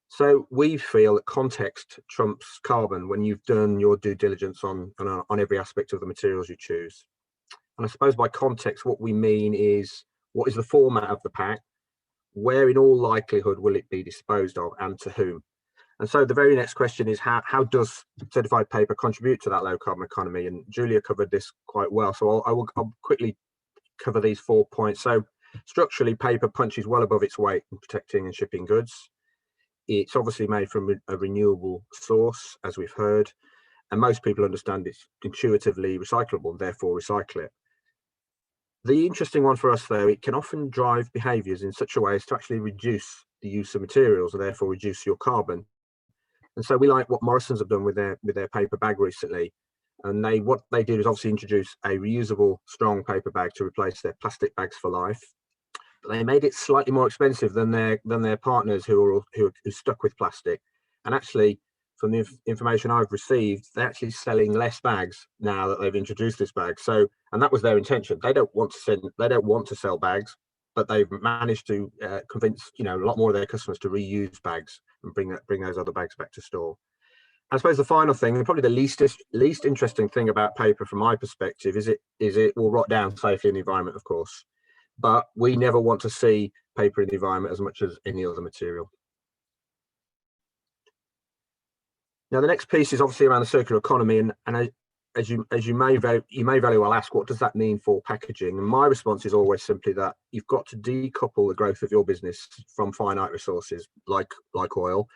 [SPEAKER 3] So we feel that context trumps carbon when you've done your due diligence on every aspect of the materials you choose. And I suppose by context, what we mean is, what is the format of the pack? Where in all likelihood will it be disposed of, and to whom? And so the very next question is, how does certified paper contribute to that low carbon economy? And Julia covered this quite well, so I'll quickly cover these 4 points. So structurally, paper punches well above its weight in protecting and shipping goods. It's obviously made from a renewable source, as we've heard, and most people understand it's intuitively recyclable and therefore recycle it. The interesting one for us, though, it can often drive behaviours in such a way as to actually reduce the use of materials and therefore reduce your carbon. And so we like what Morrison's have done with their paper bag recently. And what they did is obviously introduce a reusable strong paper bag to replace their plastic bags for life. But they made it slightly more expensive than their partners who are stuck with plastic. And actually, from the information I've received, they're actually selling less bags now that they've introduced this bag. So, and that was their intention. They don't want to sell bags, but they've managed to convince a lot more of their customers to reuse bags and bring those other bags back to store. I suppose the final thing, and probably the least interesting thing about paper from my perspective, is it will rot down safely in the environment, of course, but we never want to see paper in the environment as much as any other material. Now, the next piece is obviously around the circular economy, and as you may very well ask, what does that mean for packaging? And my response is always simply that you've got to decouple the growth of your business from finite resources like oil,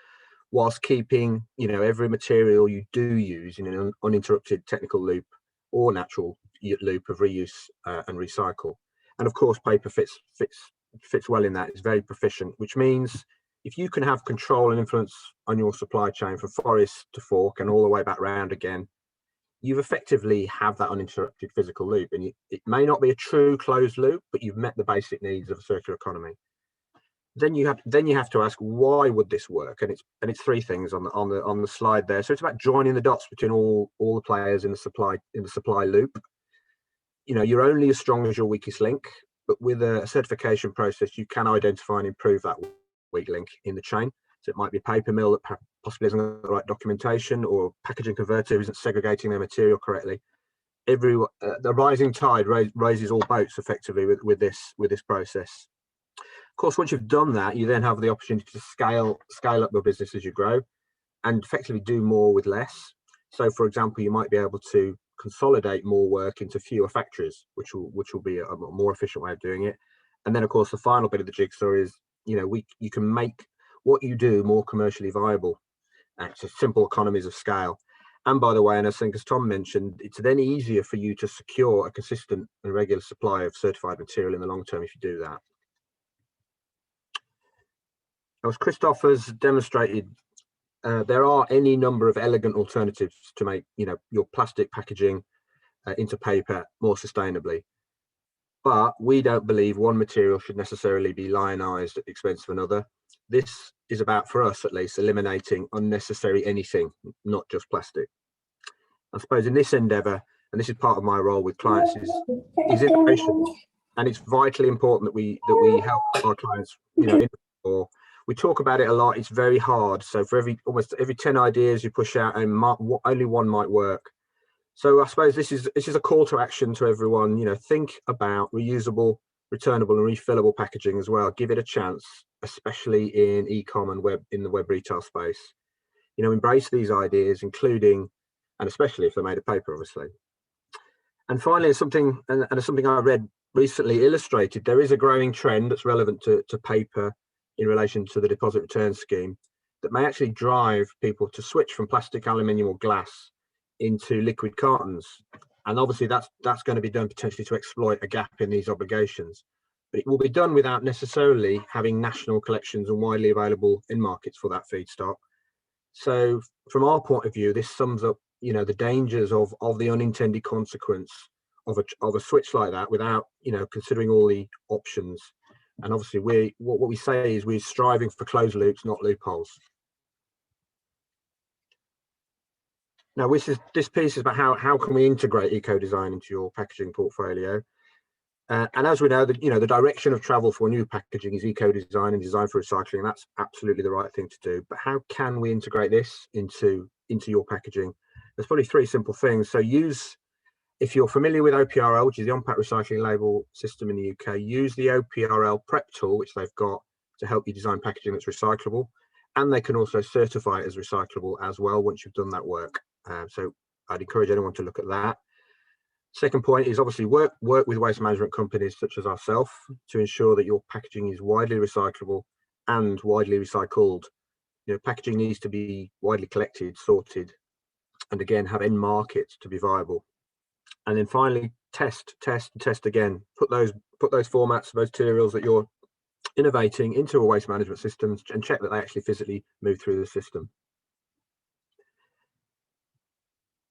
[SPEAKER 3] whilst keeping every material you do use in an uninterrupted technical loop or natural loop of reuse and recycle. And of course, paper fits well in that. It's very proficient, which means if you can have control and influence on your supply chain from forest to fork and all the way back round again, you've effectively have that uninterrupted physical loop. And it may not be a true closed loop, but you've met the basic needs of a circular economy. Then you have to ask, why would this work? And it's three things on the slide there. So it's about joining the dots between all the players in the supply loop. You're only as strong as your weakest link, but with a certification process, you can identify and improve that weak link in the chain. So it might be a paper mill that possibly hasn't got the right documentation, or a packaging converter isn't segregating their material correctly. The rising tide raises all boats effectively with this process. Of course, once you've done that, you then have the opportunity to scale up your business as you grow and effectively do more with less. So, for example, you might be able to consolidate more work into fewer factories, which will be a more efficient way of doing it. And then, of course, the final bit of the jigsaw is, you can make what you do more commercially viable. It's a simple economies of scale. And by the way, and I think as Tom mentioned, it's then easier for you to secure a consistent and regular supply of certified material in the long term if you do that. As Christoph has demonstrated, there are any number of elegant alternatives to make your plastic packaging into paper more sustainably. But we don't believe one material should necessarily be lionized at the expense of another. This is about, for us at least, eliminating unnecessary anything, not just plastic. I suppose in this endeavour, and this is part of my role with clients, is innovation, and it's vitally important that we help our clients. We talk about it a lot. It's very hard. So for almost every 10 ideas you push out, and only one might work. So I suppose this is a call to action to everyone. You know, think about reusable, returnable and refillable packaging as well. Give it a chance, especially in e-com and in the web retail space. You know, embrace these ideas, including and especially if they're made of paper, obviously. And finally, something I read recently illustrated, there is a growing trend that's relevant to paper in relation to the deposit return scheme that may actually drive people to switch from plastic, aluminium or glass into liquid cartons. And obviously that's going to be done potentially to exploit a gap in these obligations. But it will be done without necessarily having national collections and widely available in markets for that feedstock. So from our point of view, this sums up, you know, the dangers of the unintended consequence of a switch like that without, you know, considering all the options. And obviously what we say is we're striving for closed loops, not loopholes. Now, this piece is about how can we integrate eco-design into your packaging portfolio. And as we know, the direction of travel for new packaging is eco-design and design for recycling. And that's absolutely the right thing to do. But how can we integrate this into your packaging? There's probably three simple things. So if you're familiar with OPRL, which is the on-pack recycling label system in the UK, use the OPRL prep tool, which they've got to help you design packaging that's recyclable. And they can also certify it as recyclable as well once you've done that work. So I'd encourage anyone to look at that. Second point is obviously work with waste management companies such as ourselves to ensure that your packaging is widely recyclable and widely recycled. You know, packaging needs to be widely collected, sorted, and again have end markets to be viable. And then finally, test again. Put those formats, those materials that you're innovating into a waste management system and check that they actually physically move through the system.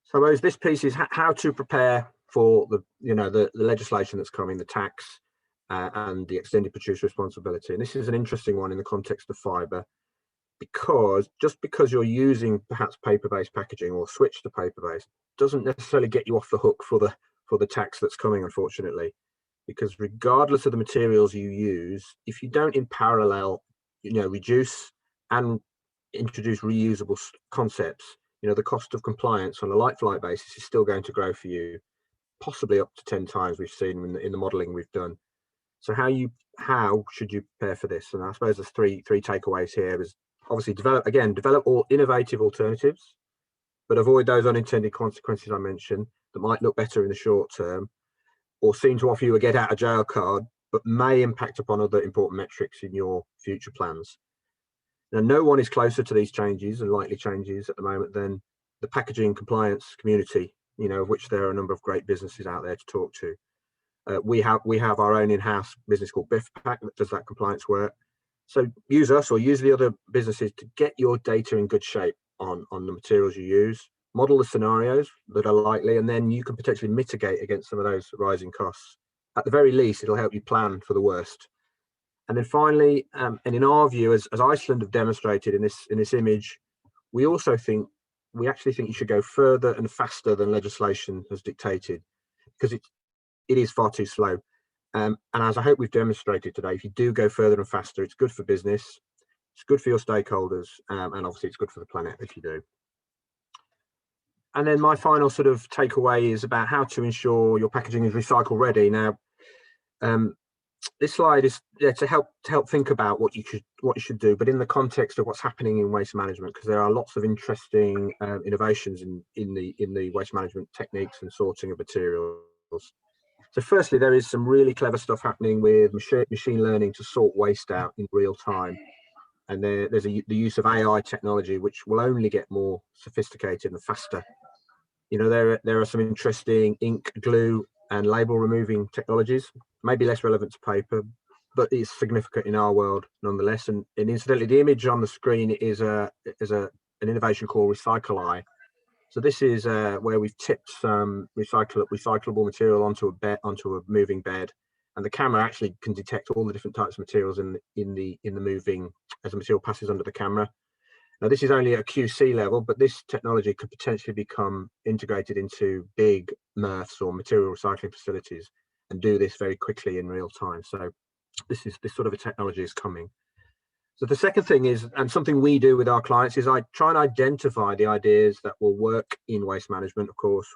[SPEAKER 3] So this piece is how to prepare for the legislation that's coming, the tax and the extended producer responsibility. And this is an interesting one in the context of fibre, because just because you're using perhaps paper-based packaging or switch to paper-based doesn't necessarily get you off the hook for the tax that's coming, unfortunately. Because regardless of the materials you use, if you don't in parallel, reduce and introduce reusable concepts, the cost of compliance on a like-for-like basis is still going to grow for you, possibly up to 10 times we've seen in the modelling we've done. So how should you prepare for this? And I suppose there's three takeaways here. Is obviously develop all innovative alternatives, but avoid those unintended consequences I mentioned that might look better in the short term or seem to offer you a get out of jail card, but may impact upon other important metrics in your future plans. Now, no one is closer to these changes and likely changes at the moment than the packaging compliance community, of which there are a number of great businesses out there to talk to. We have our own in-house business called BIFPAC that does that compliance work. So use us or use the other businesses to get your data in good shape on the materials you use, model the scenarios that are likely, and then you can potentially mitigate against some of those rising costs. At the very least, it'll help you plan for the worst. And then finally, and in our view, as Iceland have demonstrated in this image, we actually think you should go further and faster than legislation has dictated, because it is far too slow. And as I hope we've demonstrated today, if you do go further and faster, it's good for business, it's good for your stakeholders, and obviously it's good for the planet if you do. And then my final sort of takeaway is about how to ensure your packaging is recycle ready. Now, this slide is to help think about what you should do, but in the context of what's happening in waste management, because there are lots of interesting innovations in the waste management techniques and sorting of materials. So firstly, there is some really clever stuff happening with machine learning to sort waste out in real time. And there's the use of AI technology, which will only get more sophisticated and faster. There are some interesting ink, glue, and label removing technologies, maybe less relevant to paper, but it's significant in our world nonetheless. And incidentally, the image on the screen is an innovation called Recycle-Eye. So this is where we've tipped some recyclable material onto a moving bed, and the camera actually can detect all the different types of materials in the moving as the material passes under the camera. Now, this is only at a QC level, but this technology could potentially become integrated into big MRFs or material recycling facilities and do this very quickly in real time. So this sort of a technology is coming. So the second thing is, and something we do with our clients, is I try and identify the ideas that will work in waste management, of course,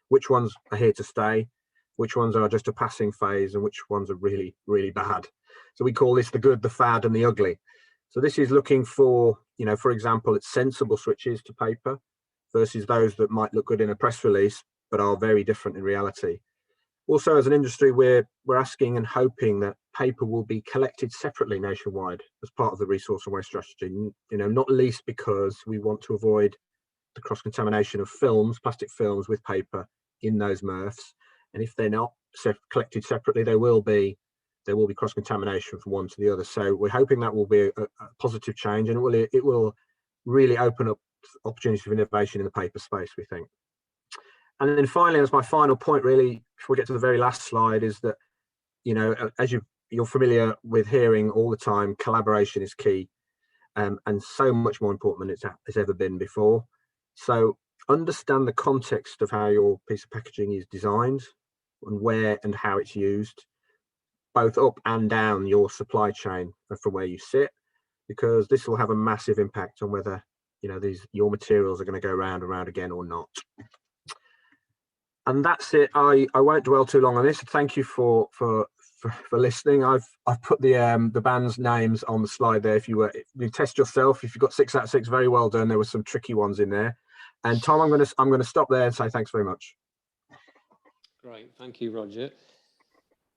[SPEAKER 3] which ones are here to stay, which ones are just a passing phase, and which ones are really, really bad. So we call this the good, the fad, and the ugly. So this is looking for, you know, for example, it's sensible switches to paper versus those that might look good in a press release, but are very different in reality. Also, as an industry, we're asking and hoping that paper will be collected separately nationwide as part of the resource and waste strategy, you know, not least because we want to avoid the cross-contamination of films, plastic films with paper in those MRFs. And if they're not collected separately, there will be cross-contamination from one to the other. So we're hoping that will be a positive change, and it will really open up opportunities for innovation in the paper space, we think. And then finally, as my final point, really, before we get to the very last slide, is that, you know, as you're familiar with hearing all the time, collaboration is key, and so much more important than it's ever been before. So understand the context of how your piece of packaging is designed and where and how it's used, both up and down your supply chain from where you sit, because this will have a massive impact on whether, you know, your materials are going to go round and round again or not. And that's it. I won't dwell too long on this. Thank you for listening. I've put the band's names on the slide there. If you test yourself, if you've got 6 out of 6, very well done. There were some tricky ones in there. And Tom, I'm gonna stop there and say thanks very much.
[SPEAKER 1] Great, thank you, Roger.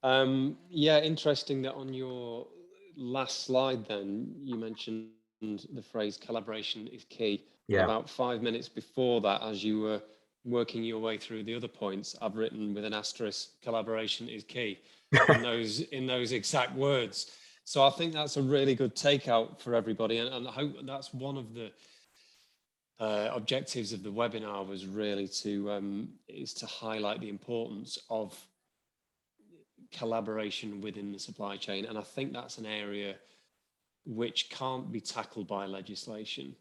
[SPEAKER 1] Yeah, interesting that on your last slide, then you mentioned the phrase "collaboration is key."
[SPEAKER 3] Yeah.
[SPEAKER 1] About 5 minutes before that, as you were working your way through the other points, I've written with an asterisk, "collaboration is key," in those exact words. So I think that's a really good takeout for everybody, and I hope that's one of the objectives of the webinar, was really to highlight the importance of collaboration within the supply chain. And I think that's an area which can't be tackled by legislation.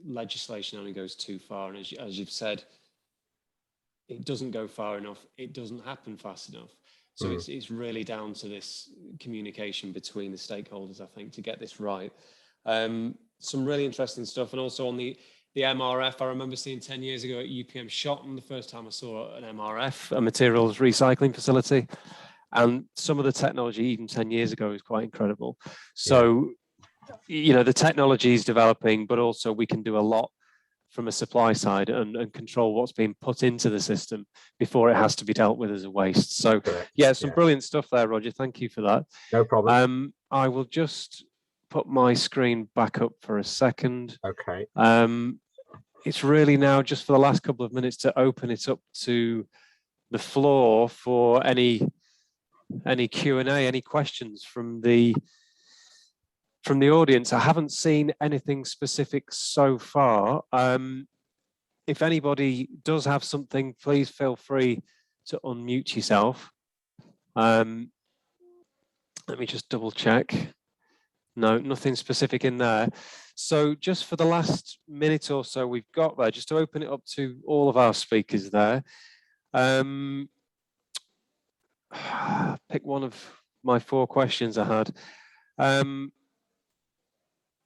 [SPEAKER 1] Legislation only goes too far, and as you've said, it doesn't go far enough, it doesn't happen fast enough. So it's really down to this communication between the stakeholders, I think, to get this right. Some really interesting stuff. And also on the MRF, I remember seeing 10 years ago at UPM Shotton, the first time I saw an MRF, a materials recycling facility. And some of the technology even 10 years ago is quite incredible. So, you know, the technology is developing, but also we can do a lot from a supply side and control what's being put into the system before it has to be dealt with as a waste. So yeah, some brilliant stuff there, Roger. Thank you for that.
[SPEAKER 3] No problem.
[SPEAKER 1] I will just put my screen back up for a second.
[SPEAKER 3] Okay.
[SPEAKER 1] It's really now just for the last couple of minutes to open it up to the floor for any Q&A, any questions from the audience. I haven't seen anything specific so far. If anybody does have something, please feel free to unmute yourself. Let me just double check. No, nothing specific in there. So just for the last minute or so we've got there, just to open it up to all of our speakers there. Pick one of my 4 questions I had.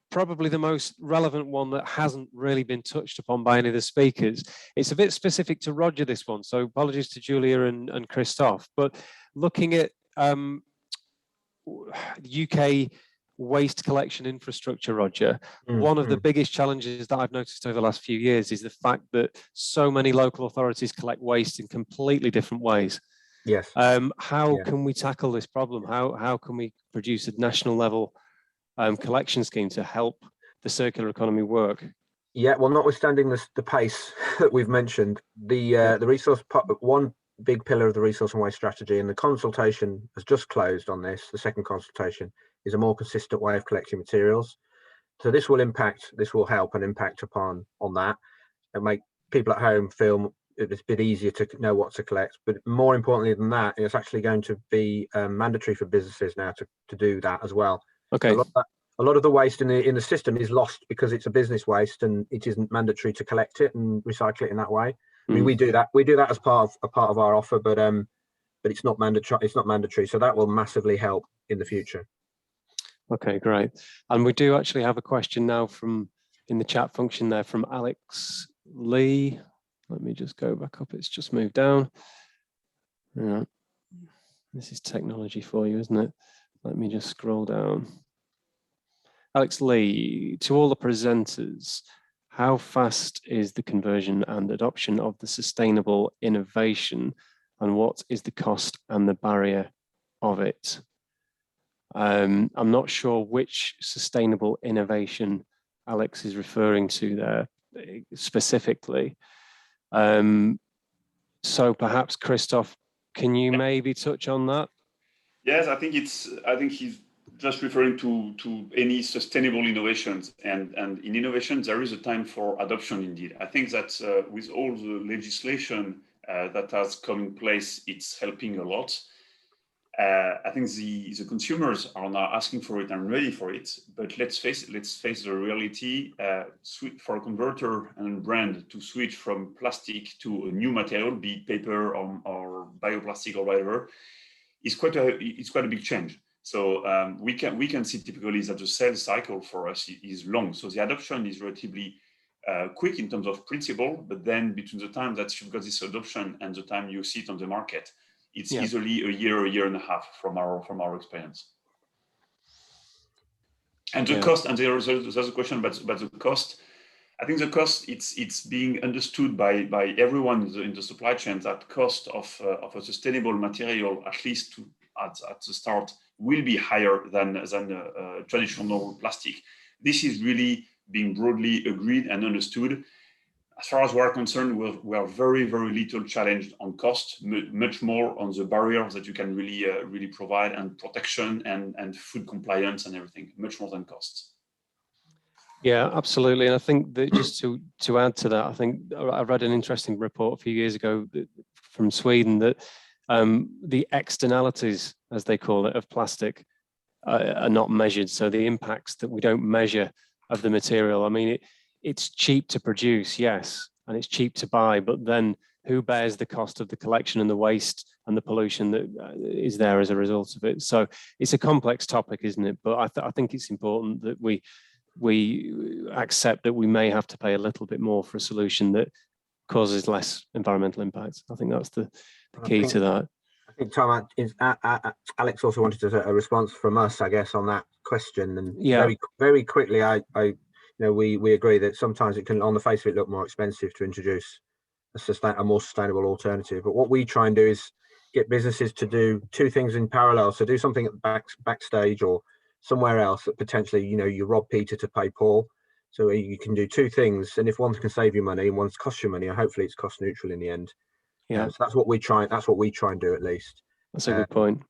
[SPEAKER 1] Probably the most relevant one that hasn't really been touched upon by any of the speakers. It's a bit specific to Roger, this one, so apologies to Julia and Christophe, but looking at UK waste collection infrastructure, Roger, one of the biggest challenges that I've noticed over the last few years is the fact that so many local authorities collect waste in completely different ways.
[SPEAKER 3] Yes.
[SPEAKER 1] How can we tackle this problem? How can we produce a national level collection scheme to help the circular economy work?
[SPEAKER 3] Yeah, well, notwithstanding the pace that we've mentioned, the resource, one big pillar of the resource and waste strategy, and the consultation has just closed on this, the second consultation, is a more consistent way of collecting materials. So this will help and impact on that, and make people at home feel it's a bit easier to know what to collect. But more importantly than that, it's actually going to be mandatory for businesses now to do that as well.
[SPEAKER 1] Okay.
[SPEAKER 3] So a lot of the waste in the system is lost because it's a business waste and it isn't mandatory to collect it and recycle it in that way. I mean, we do that as part of our offer, but it's not mandatory. It's not mandatory, so that will massively help in the future.
[SPEAKER 1] Okay, great. And we do actually have a question now in the chat function there from Alex Lee. Let me just go back up. It's just moved down. Yeah. This is technology for you, isn't it? Let me just scroll down. Alex Lee, to all the presenters, how fast is the conversion and adoption of the sustainable innovation, and what is the cost and the barrier of it? I'm not sure which sustainable innovation Alex is referring to there specifically. So perhaps Christoph, can you maybe touch on that?
[SPEAKER 4] Yes, I think he's just referring to any sustainable innovations, and in innovation there is a time for adoption indeed. I think that with all the legislation that has come in place, it's helping a lot. I think the consumers are now asking for it and ready for it. But let's face the reality. For a converter and brand to switch from plastic to a new material, be it paper or bioplastic or whatever, is quite a big change. So we can see typically that the sales cycle for us is long. So the adoption is relatively quick in terms of principle, but then between the time that you've got this adoption and the time you see it on the market, it's easily a year and a half from our experience. And the cost, and there's a question about the cost. I think the cost, it's being understood by everyone in the supply chain that cost of a sustainable material, at least at the start, will be higher than traditional plastic. This is really being broadly agreed and understood. As far as we are concerned, we are very, very little challenged on cost, much more on the barriers that you can really provide, and protection and food compliance and everything, much more than costs.
[SPEAKER 1] Yeah, absolutely. And I think that just to add to that, I think I read an interesting report a few years ago from Sweden that the externalities, as they call it, of plastic are not measured. So the impacts that we don't measure of the material. I mean, it's cheap to produce, yes, and it's cheap to buy, but then who bears the cost of the collection and the waste and the pollution that is there as a result of it? So it's a complex topic, isn't it? But I think it's important that we accept that we may have to pay a little bit more for a solution that causes less environmental impact. I think that's the key to that.
[SPEAKER 3] I think, Tom, Alex also wanted a response from us, I guess, on that question. And very, very quickly, we agree that sometimes it can, on the face of it, look more expensive to introduce a more sustainable alternative. But what we try and do is get businesses to do two things in parallel. So do something at the backstage or somewhere else that potentially, you rob Peter to pay Paul. So you can do two things, and if one can save you money and one's cost you money, hopefully it's cost neutral in the end. Yeah. So that's what we try. That's what we try and do, at least.
[SPEAKER 1] That's a good point.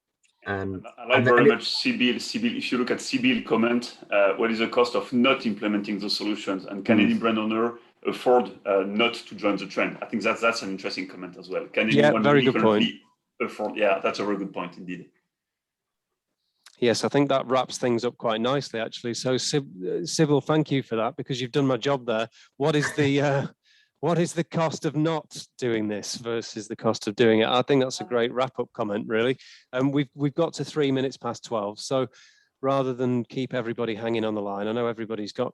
[SPEAKER 4] And I like very much Sibyl. If you look at Sibyl comment, what is the cost of not implementing those solutions, and can any brand owner afford not to join the trend? I think that's an interesting comment as well. Can anyone
[SPEAKER 1] very good point.
[SPEAKER 4] Afford? Yeah, that's a very good point indeed.
[SPEAKER 1] Yes, I think that wraps things up quite nicely, actually. So, Sibyl, thank you for that, because you've done my job there. What is the cost of not doing this versus the cost of doing it? I think that's a great wrap-up comment, really. And we've got to 3 minutes past 12. So, rather than keep everybody hanging on the line, I know everybody's got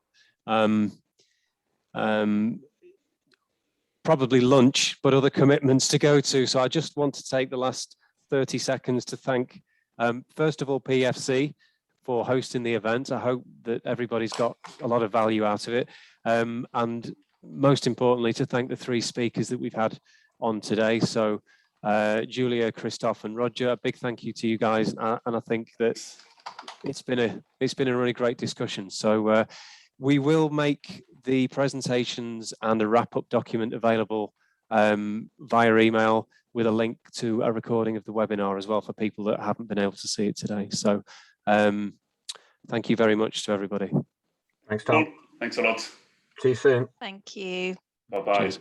[SPEAKER 1] probably lunch, but other commitments to go to. So, I just want to take the last 30 seconds to thank. First of all, PEFC for hosting the event. I hope that everybody's got a lot of value out of it. And most importantly, to thank the three speakers that we've had on today. So Julia, Christoph and Roger, a big thank you to you guys. And I think that it's been a really great discussion. So we will make the presentations and a wrap-up document available via email, with a link to a recording of the webinar as well for people that haven't been able to see it today. So thank you very much to everybody.
[SPEAKER 3] Thanks, Tom.
[SPEAKER 4] Thanks a lot.
[SPEAKER 3] See you soon.
[SPEAKER 2] Thank you.
[SPEAKER 4] Bye-bye.
[SPEAKER 1] Cheers.